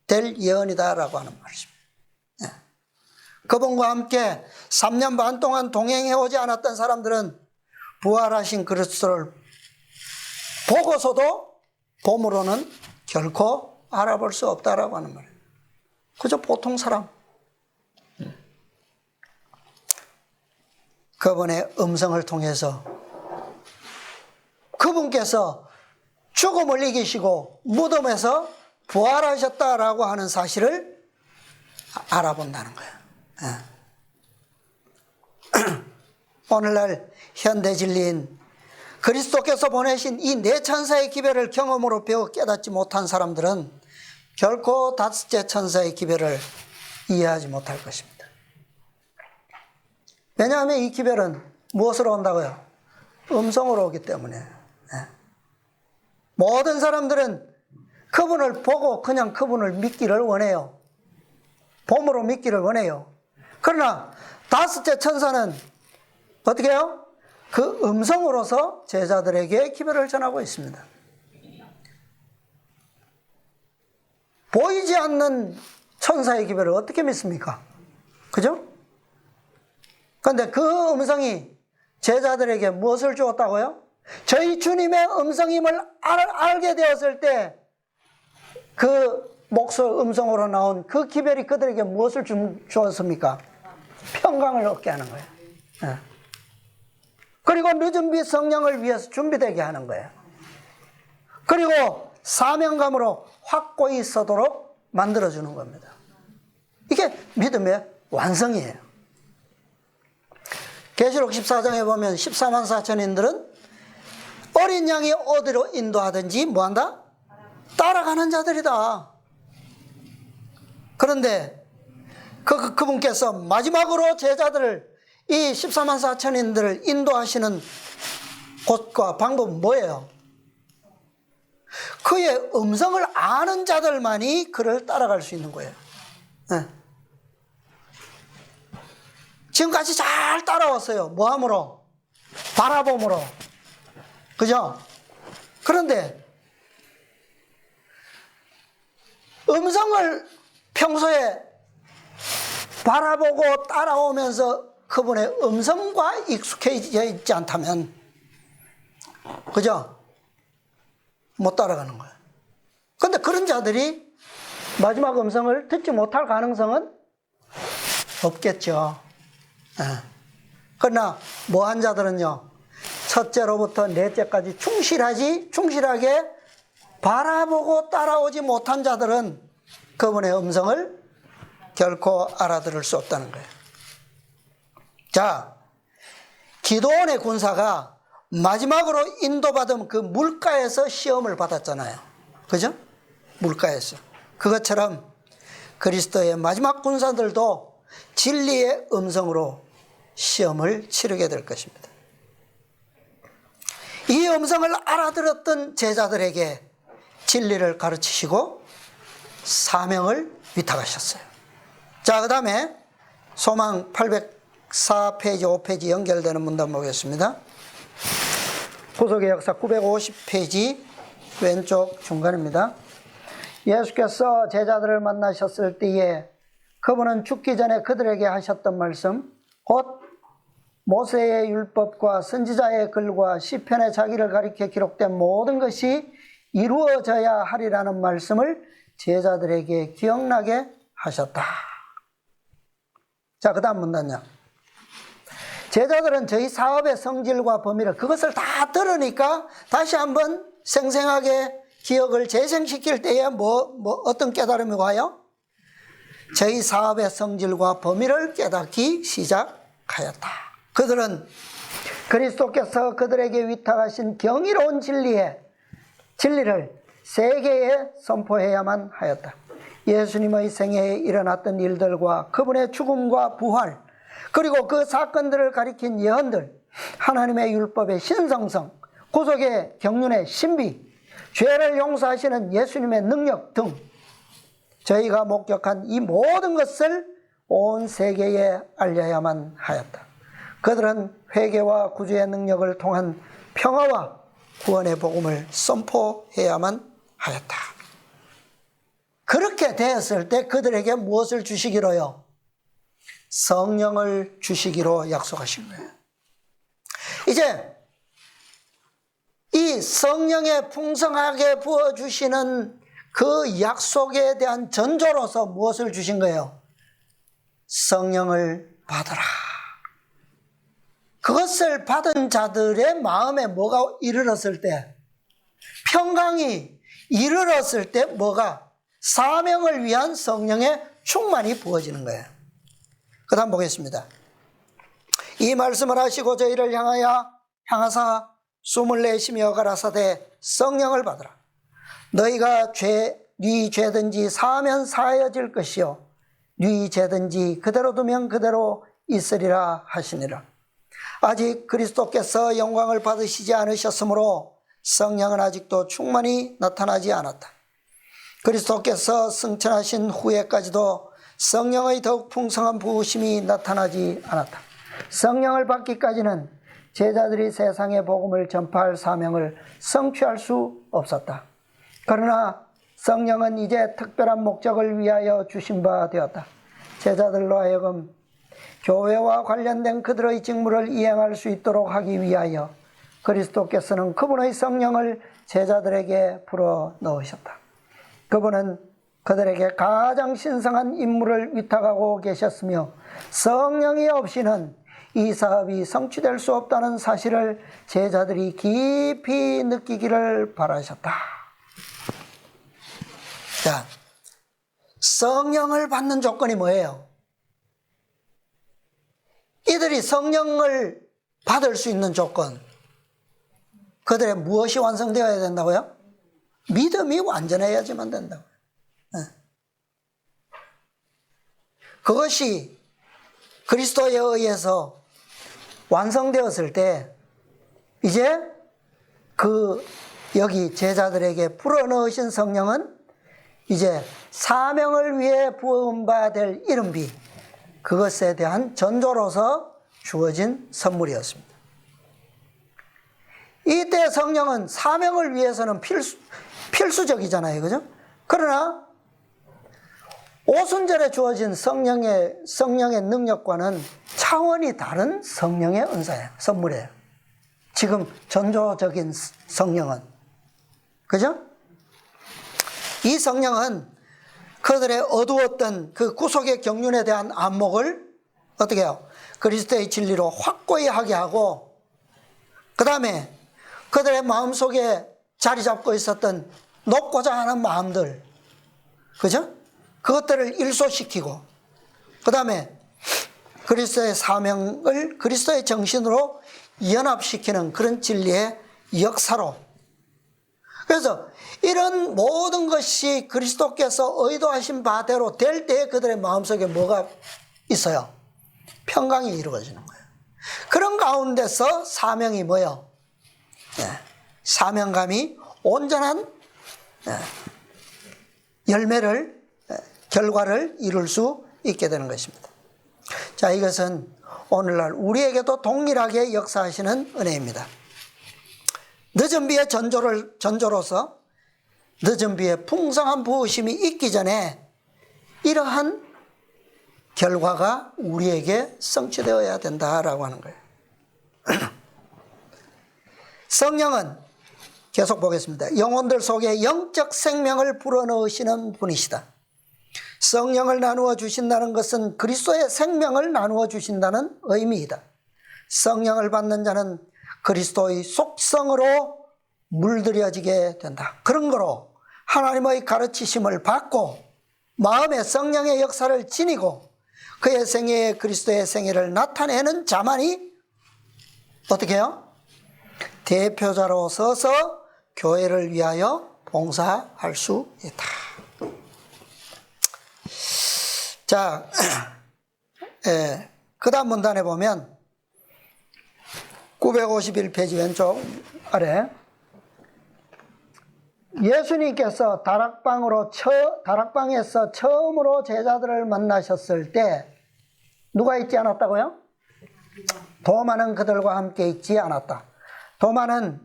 될 예언이다라고 하는 말입니다. 그분과 함께 3년 반 동안 동행해오지 않았던 사람들은 부활하신 그리스도를 보고서도 봄으로는 결코 알아볼 수 없다라고 하는 말이에요. 그저 보통 사람. 그분의 음성을 통해서 그분께서 죽음을 이기시고 무덤에서 부활하셨다라고 하는 사실을 알아본다는 거예요. 오늘날 현대 진리인 그리스도께서 보내신 이 네 천사의 기별을 경험으로 배워 깨닫지 못한 사람들은 결코 다섯째 천사의 기별을 이해하지 못할 것입니다. 왜냐하면 이 기별은 무엇으로 온다고요? 음성으로 오기 때문에. 모든 사람들은 그분을 보고 그냥 그분을 믿기를 원해요. 봄으로 믿기를 원해요. 그러나 다섯째 천사는 어떻게 해요? 그 음성으로서 제자들에게 기별을 전하고 있습니다. 보이지 않는 천사의 기별을 어떻게 믿습니까? 그죠? 그런데 그 음성이 제자들에게 무엇을 주었다고요? 저희 주님의 음성임을 알게 되었을 때 그 목소 음성으로 나온 그 기별이 그들에게 무엇을 주었습니까? 평강을 얻게 하는 거예요. 그리고 늦은 빛 성령을 위해서 준비되게 하는 거예요. 그리고 사명감으로 확고히 서도록 만들어주는 겁니다. 이게 믿음의 완성이에요. 계시록 14장에 보면 14만 4천인들은 어린 양이 어디로 인도하든지 뭐한다? 따라가는 자들이다. 그런데 그분께서 마지막으로 제자들을 이 14만 4천인들을 인도하시는 곳과 방법은 뭐예요? 그의 음성을 아는 자들만이 그를 따라갈 수 있는 거예요. 지금까지 잘 따라왔어요. 뭐함으로? 바라봄으로. 그죠? 그런데 음성을 평소에 바라보고 따라오면서 그분의 음성과 익숙해져 있지 않다면, 그죠? 못 따라가는 거예요. 그런데 그런 자들이 마지막 음성을 듣지 못할 가능성은 없겠죠. 그러나 뭐한 자들은요, 첫째로부터 넷째까지 충실하게 바라보고 따라오지 못한 자들은 그분의 음성을 결코 알아들을 수 없다는 거예요. 자, 기도원의 군사가 마지막으로 인도받은 그 물가에서 시험을 받았잖아요. 그죠? 물가에서. 그것처럼 그리스도의 마지막 군사들도 진리의 음성으로 시험을 치르게 될 것입니다. 이 음성을 알아들었던 제자들에게 진리를 가르치시고 사명을 위탁하셨어요. 자, 그 다음에 소망 804페이지 5페이지 연결되는 문단 보겠습니다. 구속의 역사 950페이지 왼쪽 중간입니다. 예수께서 제자들을 만나셨을 때에 그분은 죽기 전에 그들에게 하셨던 말씀, 곧 모세의 율법과 선지자의 글과 시편의 자기를 가리켜 기록된 모든 것이 이루어져야 하리라는 말씀을 제자들에게 기억나게 하셨다. 자, 그 다음 문단요. 제자들은 저희 사업의 성질과 범위를 그것을 다 들으니까 다시 한번 생생하게 기억을 재생시킬 때에 어떤 깨달음이 와요? 저희 사업의 성질과 범위를 깨닫기 시작하였다. 그들은 그리스도께서 그들에게 위탁하신 경이로운 진리를 세계에 선포해야만 하였다. 예수님의 생애에 일어났던 일들과 그분의 죽음과 부활, 그리고 그 사건들을 가리킨 예언들, 하나님의 율법의 신성성, 구속의 경륜의 신비, 죄를 용서하시는 예수님의 능력 등 저희가 목격한 이 모든 것을 온 세계에 알려야만 하였다. 그들은 회개와 구주의 능력을 통한 평화와 구원의 복음을 선포해야만 하였다. 그렇게 되었을 때 그들에게 무엇을 주시기로요? 성령을 주시기로 약속하신 거예요. 이제 이 성령에 풍성하게 부어주시는 그 약속에 대한 전조로서 무엇을 주신 거예요? 성령을 받으라. 그것을 받은 자들의 마음에 뭐가 이르렀을 때? 평강이 이르렀을 때 뭐가? 사명을 위한 성령의 충만이 부어지는 거예요. 그 다음 보겠습니다. 이 말씀을 하시고 저희를 향하사 숨을 내쉬며 가라사대 성령을 받으라. 너희가 네 죄든지 사하면 사하여질 것이요 네 죄든지 그대로 두면 그대로 있으리라 하시니라. 아직 그리스도께서 영광을 받으시지 않으셨으므로 성령은 아직도 충만히 나타나지 않았다. 그리스도께서 승천하신 후에까지도 성령의 더욱 풍성한 부으심이 나타나지 않았다. 성령을 받기까지는 제자들이 세상의 복음을 전파할 사명을 성취할 수 없었다. 그러나 성령은 이제 특별한 목적을 위하여 주신 바 되었다. 제자들로 하여금 교회와 관련된 그들의 직무를 이행할 수 있도록 하기 위하여 그리스도께서는 그분의 성령을 제자들에게 불어 넣으셨다. 그분은 그들에게 가장 신성한 임무를 위탁하고 계셨으며 성령이 없이는 이 사업이 성취될 수 없다는 사실을 제자들이 깊이 느끼기를 바라셨다. 자, 성령을 받는 조건이 뭐예요? 이들이 성령을 받을 수 있는 조건, 그들의 무엇이 완성되어야 된다고요? 믿음이 완전해야지만 된다고요. 그것이 그리스도에 의해서 완성되었을 때 이제 여기 제자들에게 불어넣으신 성령은 이제 사명을 위해 부음받을 이른비, 그것에 대한 전조로서 주어진 선물이었습니다. 이때 성령은 사명을 위해서는 필수적이잖아요. 그죠? 그러나 오순절에 주어진 성령의 능력과는 차원이 다른 성령의 은사예요. 선물이에요. 지금 전조적인 성령은. 그죠? 이 성령은 그들의 어두웠던 그 구속의 경륜에 대한 안목을 어떻게 해요? 그리스도의 진리로 확고히 하게 하고, 그 다음에 그들의 마음속에 자리 잡고 있었던 높고자 하는 마음들, 그죠? 그것들을 일소시키고, 그 다음에 그리스도의 사명을 그리스도의 정신으로 연합시키는 그런 진리의 역사로. 그래서 이런 모든 것이 그리스도께서 의도하신 바대로 될 때에 그들의 마음속에 뭐가 있어요? 평강이 이루어지는 거예요. 그런 가운데서 사명이 뭐예요? 사명감이 온전한 열매를, 결과를 이룰 수 있게 되는 것입니다. 자, 이것은 오늘날 우리에게도 동일하게 역사하시는 은혜입니다. 늦은 비의 전조로서 늦은 비의 풍성한 부으심이 있기 전에 이러한 결과가 우리에게 성취되어야 된다라고 하는 거예요. 성령은 계속 보겠습니다. 영혼들 속에 영적 생명을 불어넣으시는 분이시다. 성령을 나누어 주신다는 것은 그리스도의 생명을 나누어 주신다는 의미이다. 성령을 받는 자는 그리스도의 속성으로 물들여지게 된다. 그런 거로 하나님의 가르치심을 받고 마음에 성령의 역사를 지니고 그의 생애에 그리스도의 생애를 나타내는 자만이 어떻게 해요? 대표자로 서서 교회를 위하여 봉사할 수 있다. 자, 그 다음 문단에 보면 951페이지 왼쪽 아래, 예수님께서 다락방에서 처음으로 제자들을 만나셨을 때 누가 있지 않았다고요? 도마는 그들과 함께 있지 않았다. 도마는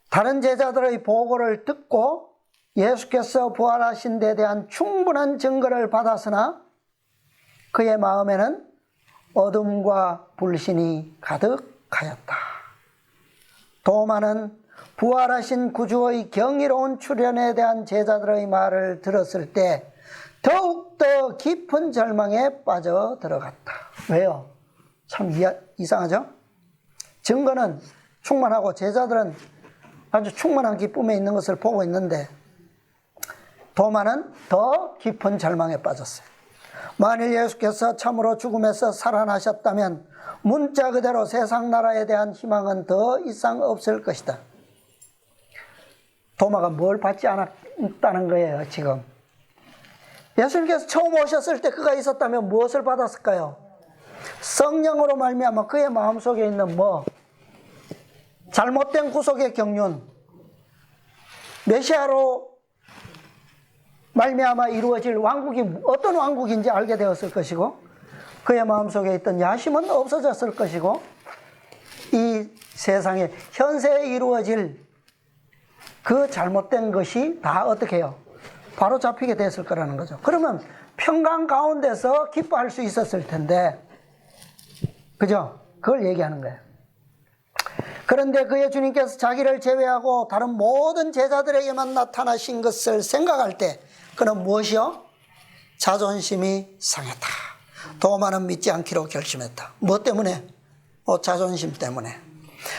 다른 제자들의 보고를 듣고 예수께서 부활하신 데 대한 충분한 증거를 받았으나 그의 마음에는 어둠과 불신이 가득하였다. 도마는 부활하신 구주의 경이로운 출현에 대한 제자들의 말을 들었을 때 더욱더 깊은 절망에 빠져들어갔다. 왜요? 참 이상하죠? 증거는 충만하고 제자들은 아주 충만한 기쁨에 있는 것을 보고 있는데 도마는 더 깊은 절망에 빠졌어요. 만일 예수께서 참으로 죽음에서 살아나셨다면 문자 그대로 세상 나라에 대한 희망은 더 이상 없을 것이다. 도마가 뭘 받지 않았다는 거예요, 지금. 예수님께서 처음 오셨을 때 그가 있었다면 무엇을 받았을까요? 성령으로 말미암아 그의 마음속에 있는 잘못된 구속의 경륜, 메시아로 말미암아 이루어질 왕국이 어떤 왕국인지 알게 되었을 것이고, 그의 마음속에 있던 야심은 없어졌을 것이고, 이 세상에 현세에 이루어질 그 잘못된 것이 다 어떻게 해요? 바로 잡히게 됐을 거라는 거죠. 그러면 평강 가운데서 기뻐할 수 있었을 텐데, 그죠? 그걸 얘기하는 거예요. 그런데 그의 주님께서 자기를 제외하고 다른 모든 제자들에게만 나타나신 것을 생각할 때 그는 무엇이요? 자존심이 상했다. 도마는 믿지 않기로 결심했다. 뭐 때문에? 자존심 때문에.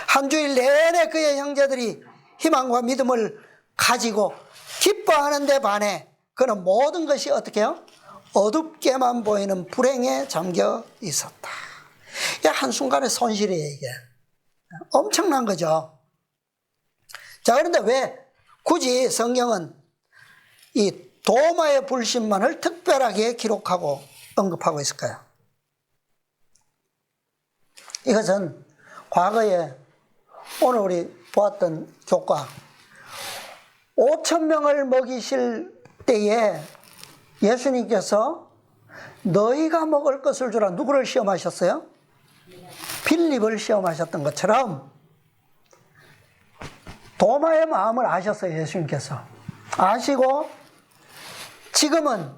한 주일 내내 그의 형제들이 희망과 믿음을 가지고 기뻐하는 데 반해 그는 모든 것이 어떻게 해요? 어둡게만 보이는 불행에 잠겨 있었다. 한순간의 손실이에요, 이게. 엄청난 거죠. 자, 그런데 왜 굳이 성경은 이 도마의 불신만을 특별하게 기록하고 언급하고 있을까요? 이것은 과거에 오늘 우리 보았던 교과 5,000명을 먹이실 때에 예수님께서 너희가 먹을 것을 주라. 누구를 시험하셨어요? 빌립을 시험하셨던 것처럼 도마의 마음을 아셨어요, 예수님께서. 아시고 지금은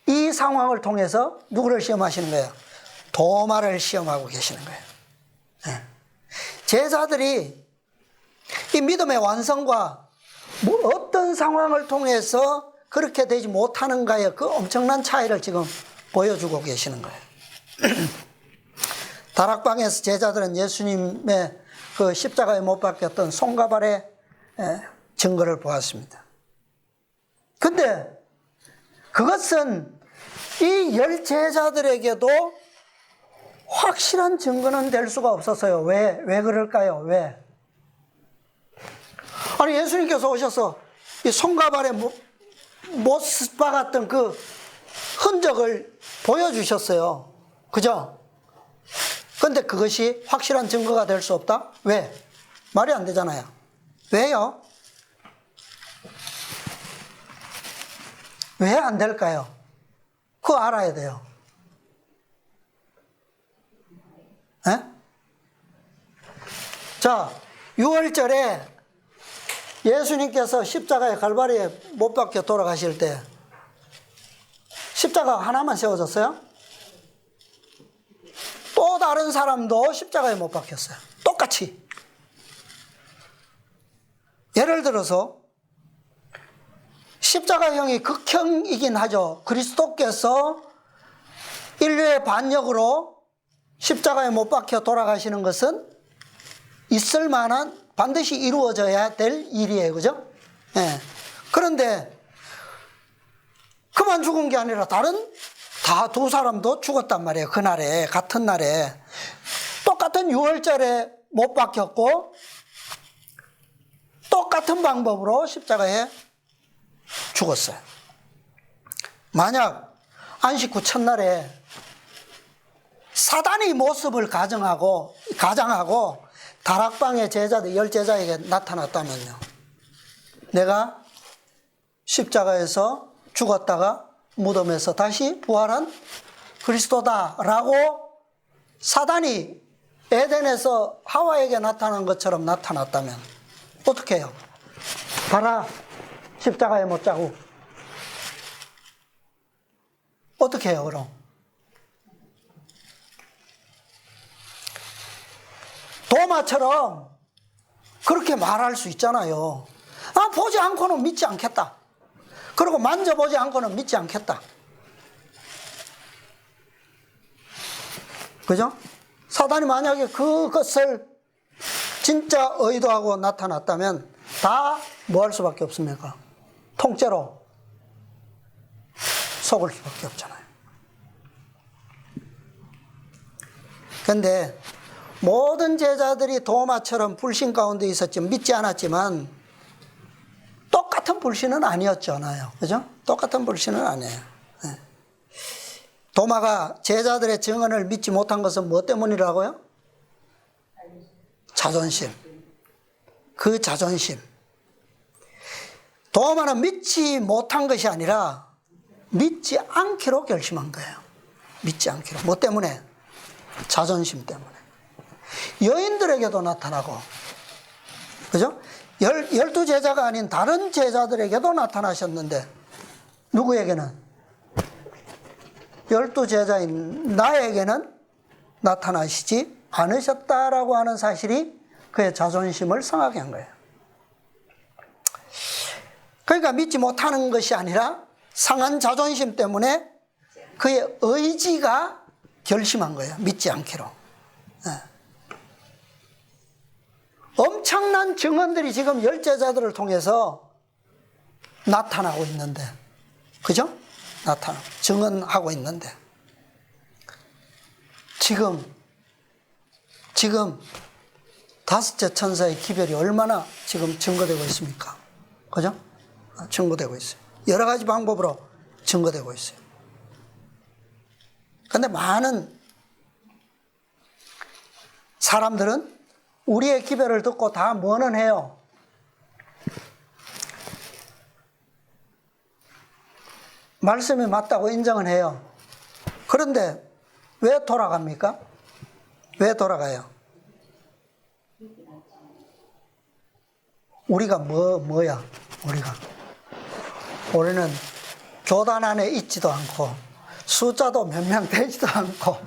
이 상황을 통해서 누구를 시험하시는 거예요? 도마를 시험하고 계시는 거예요. 제자들이 이 믿음의 완성과 어떤 상황을 통해서 그렇게 되지 못하는가의 그 엄청난 차이를 지금 보여주고 계시는 거예요. 다락방에서 제자들은 예수님의 그 십자가에 못 박혔던 손과 발의 증거를 보았습니다. 근데 그것은 이 10제자들에게도 확실한 증거는 될 수가 없었어요. 왜 그럴까요? 왜? 아니, 예수님께서 오셔서 이 손과 발에 못 박았던 그 흔적을 보여주셨어요. 그죠? 근데 그것이 확실한 증거가 될 수 없다? 왜? 말이 안 되잖아요. 왜요? 왜 안 될까요? 그거 알아야 돼요. 에? 자, 6월절에 예수님께서 십자가에 갈바리에 못 박혀 돌아가실 때 십자가 하나만 세워졌어요? 또 다른 사람도 십자가에 못 박혔어요. 똑같이. 예를 들어서 십자가형이 극형이긴 하죠. 그리스도께서 인류의 반역으로 십자가에 못 박혀 돌아가시는 것은 있을 만한, 반드시 이루어져야 될 일이에요. 그죠? 예. 그런데 그만 죽은 게 아니라 다른 다 두 사람도 죽었단 말이에요. 그날에, 같은 날에. 똑같은 6월절에 못 박혔고 똑같은 방법으로 십자가에 죽었어요. 만약 안식 후 첫날에 사단이 모습을 가장하고 다락방의 제자들 10제자에게 나타났다면요, 내가 십자가에서 죽었다가 무덤에서 다시 부활한 그리스도다라고 사단이 에덴에서 하와에게 나타난 것처럼 나타났다면 어떻게 해요? 봐라, 십자가에 못 자고. 어떻게 해요, 그럼? 도마처럼 그렇게 말할 수 있잖아요. 보지 않고는 믿지 않겠다. 그리고 만져보지 않고는 믿지 않겠다. 그죠? 사단이 만약에 그것을 진짜 의도하고 나타났다면 다 뭐 할 수밖에 없습니까? 통째로 속을 수밖에 없잖아요. 그런데 모든 제자들이 도마처럼 불신 가운데 있었지 믿지 않았지만 똑같은 불신은 아니었잖아요. 그죠? 똑같은 불신은 아니에요. 네. 도마가 제자들의 증언을 믿지 못한 것은 무엇 때문이라고요? 자존심. 그 자존심. 도마는 믿지 못한 것이 아니라 믿지 않기로 결심한 거예요. 믿지 않기로. 뭐 때문에? 자존심 때문에. 여인들에게도 나타나고, 그죠? 12제자가 아닌 다른 제자들에게도 나타나셨는데, 누구에게는? 12제자인 나에게는 나타나시지 않으셨다라고 하는 사실이 그의 자존심을 상하게 한 거예요. 그러니까 믿지 못하는 것이 아니라 상한 자존심 때문에 그의 의지가 결심한 거예요. 믿지 않기로. 네. 엄청난 증언들이 지금 10제자들을 통해서 나타나고 있는데, 그죠? 증언하고 있는데, 지금 다섯째 천사의 기별이 얼마나 지금 증거되고 있습니까? 그죠? 증거되고 있어요. 여러 가지 방법으로 증거되고 있어요. 그런데 많은 사람들은 우리의 기별을 듣고 다 뭐는 해요? 말씀이 맞다고 인정은 해요. 그런데 왜 돌아갑니까? 왜 돌아가요? 우리가 뭐야? 우리는 교단 안에 있지도 않고 숫자도 몇 명 되지도 않고,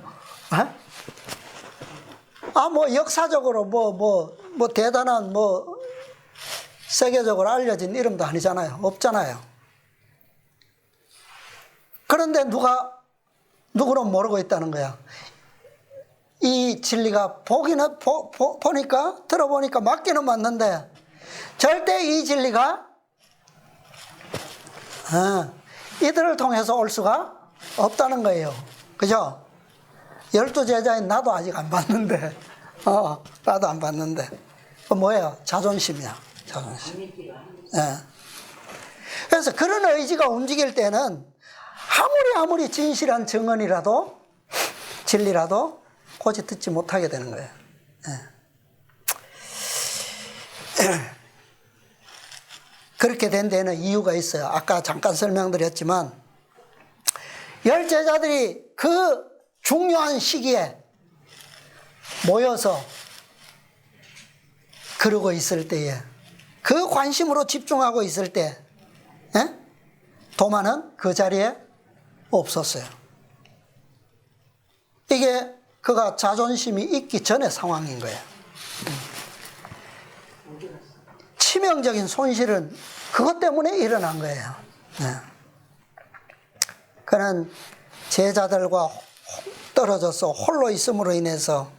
역사적으로 뭐 대단한 세계적으로 알려진 이름도 아니잖아요. 없잖아요. 그런데 누구는 모르고 있다는 거야. 이 진리가 들어보니까 맞기는 맞는데 절대 이 진리가 이들을 통해서 올 수가 없다는 거예요. 그죠? 12제자인 나도 아직 안 봤는데, 나도 안 봤는데. 뭐예요? 자존심이야. 자존심. 예. 그래서 그런 의지가 움직일 때는 아무리 진실한 증언이라도, 진리라도 고지 듣지 못하게 되는 거예요. 예. 그렇게 된 데는 이유가 있어요. 아까 잠깐 설명드렸지만 10제자들이 그 중요한 시기에 모여서 그러고 있을 때에 그 관심으로 집중하고 있을 때 도마는 그 자리에 없었어요. 이게 그가 자존심이 있기 전의 상황인 거예요. 치명적인 손실은 그것 때문에 일어난 거예요. 그는 제자들과 떨어져서 홀로 있음으로 인해서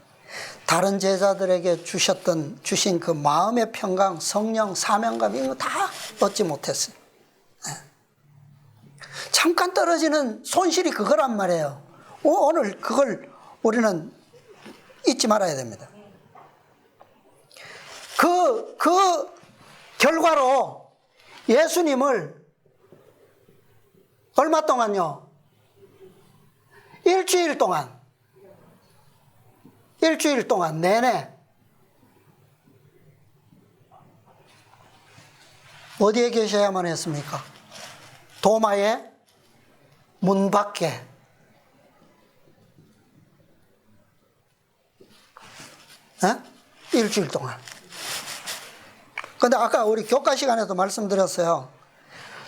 다른 제자들에게 주신 그 마음의 평강, 성령, 사명감 이거 다 얻지 못했어요. 잠깐 떨어지는 손실이 그거란 말이에요. 오늘 그걸 우리는 잊지 말아야 됩니다. 그 결과로 예수님을 얼마 동안요? 일주일 동안 내내 어디에 계셔야만 했습니까? 도마의 문 밖에. 일주일 동안. 근데 아까 우리 교과 시간에도 말씀드렸어요.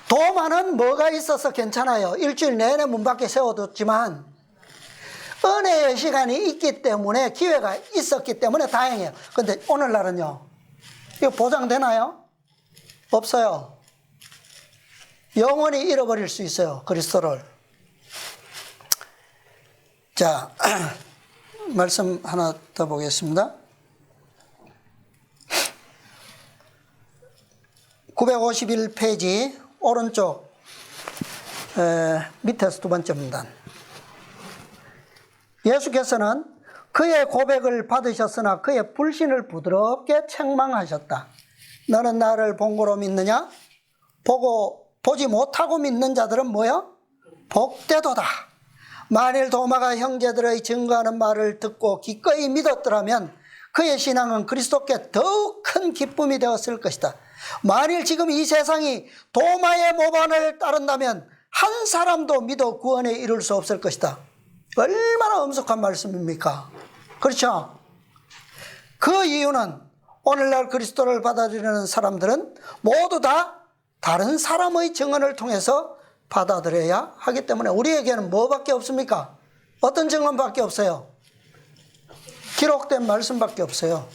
도마는 뭐가 있어서 괜찮아요. 일주일 내내 문 밖에 세워뒀지만 은혜의 시간이 있기 때문에, 기회가 있었기 때문에 다행이에요. 근데 오늘날은요, 이거 보장되나요? 없어요. 영원히 잃어버릴 수 있어요, 그리스도를. 자, 말씀 하나 더 보겠습니다. 951페이지 오른쪽 밑에서 두 번째 문단. 예수께서는 그의 고백을 받으셨으나 그의 불신을 부드럽게 책망하셨다. 너는 나를 본 거로 믿느냐? 보지 못하고 믿는 자들은 뭐요? 복되도다. 만일 도마가 형제들의 증거하는 말을 듣고 기꺼이 믿었더라면 그의 신앙은 그리스도께 더욱 큰 기쁨이 되었을 것이다. 만일 지금 이 세상이 도마의 모반을 따른다면 한 사람도 믿어 구원에 이룰 수 없을 것이다. 얼마나 엄숙한 말씀입니까? 그렇죠? 그 이유는 오늘날 그리스도를 받아들이는 사람들은 모두 다 다른 사람의 증언을 통해서 받아들여야 하기 때문에 우리에게는 뭐밖에 없습니까? 어떤 증언밖에 없어요? 기록된 말씀밖에 없어요.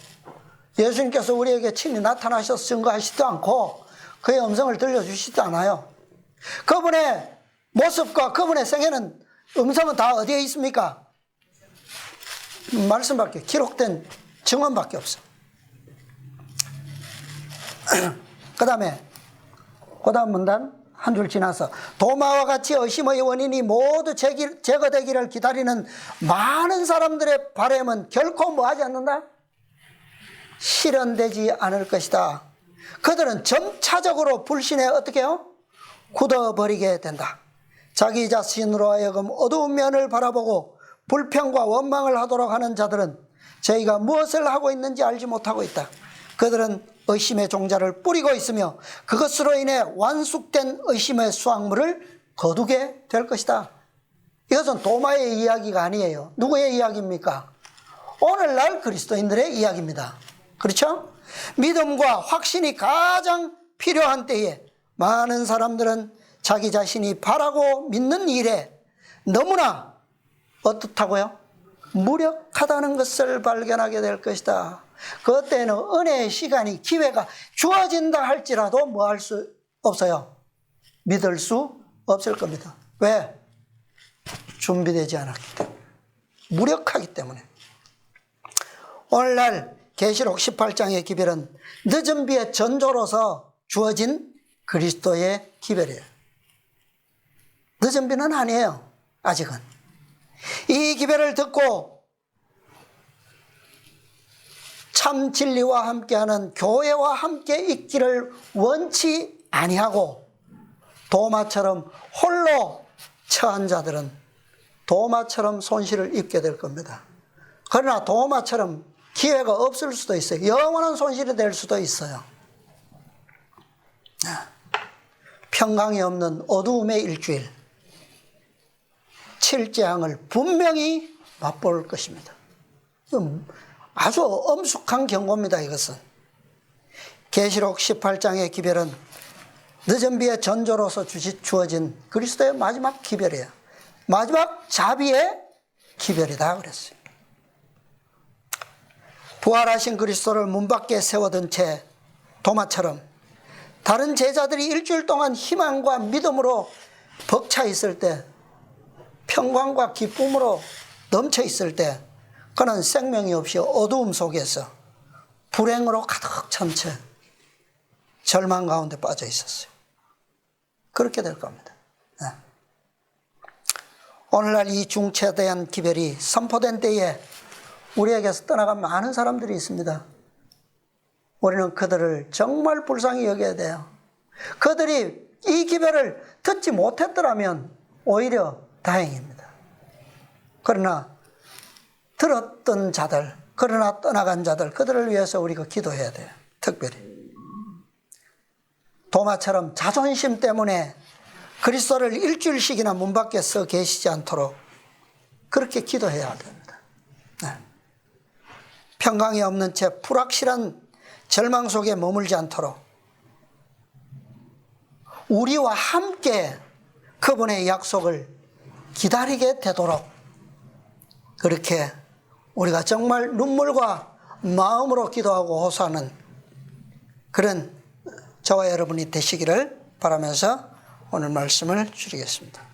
예수님께서 우리에게 친히 나타나셔서 증거하시지도 않고 그의 음성을 들려주시지도 않아요. 그분의 모습과 그분의 생애는 음성은 다 어디에 있습니까? 말씀밖에, 기록된 증언밖에 없어. 그 다음 문단 한 줄 지나서 도마와 같이 의심의 원인이 모두 제거되기를 기다리는 많은 사람들의 바람은 결코 뭐하지 않는다? 실현되지 않을 것이다. 그들은 점차적으로 불신에 어떻게 해요? 굳어버리게 된다. 자기 자신으로 하여금 어두운 면을 바라보고 불평과 원망을 하도록 하는 자들은 저희가 무엇을 하고 있는지 알지 못하고 있다. 그들은 의심의 종자를 뿌리고 있으며 그것으로 인해 완숙된 의심의 수확물을 거두게 될 것이다. 이것은 도마의 이야기가 아니에요. 누구의 이야기입니까? 오늘날 그리스도인들의 이야기입니다. 그렇죠? 믿음과 확신이 가장 필요한 때에 많은 사람들은 자기 자신이 바라고 믿는 일에 너무나 어떻다고요? 무력하다는 것을 발견하게 될 것이다. 그때는 은혜의 시간이, 기회가 주어진다 할지라도 뭐 할 수 없어요. 믿을 수 없을 겁니다. 왜? 준비되지 않았기 때문에. 무력하기 때문에. 오늘날 계시록 18장의 기별은 늦은 비의 전조로서 주어진 그리스도의 기별이에요. 늦은 비는 아니에요. 아직은. 이 기별을 듣고 참 진리와 함께하는 교회와 함께 있기를 원치 아니하고 도마처럼 홀로 처한 자들은 도마처럼 손실을 입게 될 겁니다. 그러나 도마처럼 기회가 없을 수도 있어요. 영원한 손실이 될 수도 있어요. 평강이 없는 어두움의 일주일, 칠재앙을 분명히 맛볼 것입니다. 아주 엄숙한 경고입니다. 이것은. 계시록 18장의 기별은 늦은 비의 전조로서 주어진 그리스도의 마지막 기별이에요. 마지막 자비의 기별이다 그랬어요. 부활하신 그리스도를 문 밖에 세워둔 채 도마처럼 다른 제자들이 일주일 동안 희망과 믿음으로 벅차 있을 때, 평강과 기쁨으로 넘쳐 있을 때 그는 생명이 없이 어두움 속에서 불행으로 가득 찬 채 절망 가운데 빠져 있었어요. 그렇게 될 겁니다. 네. 오늘날 이 중차대한 기별이 선포된 때에 우리에게서 떠나간 많은 사람들이 있습니다. 우리는 그들을 정말 불쌍히 여겨야 돼요. 그들이 이 기별을 듣지 못했더라면 오히려 다행입니다. 그러나 들었던 자들, 그러나 떠나간 자들, 그들을 위해서 우리가 기도해야 돼요. 특별히. 도마처럼 자존심 때문에 그리스도를 일주일씩이나 문 밖에 서 계시지 않도록 그렇게 기도해야 됩니다. 네. 평강이 없는 채 불확실한 절망 속에 머물지 않도록 우리와 함께 그분의 약속을 기다리게 되도록 그렇게 우리가 정말 눈물과 마음으로 기도하고 호소하는 그런 저와 여러분이 되시기를 바라면서 오늘 말씀을 줄이겠습니다.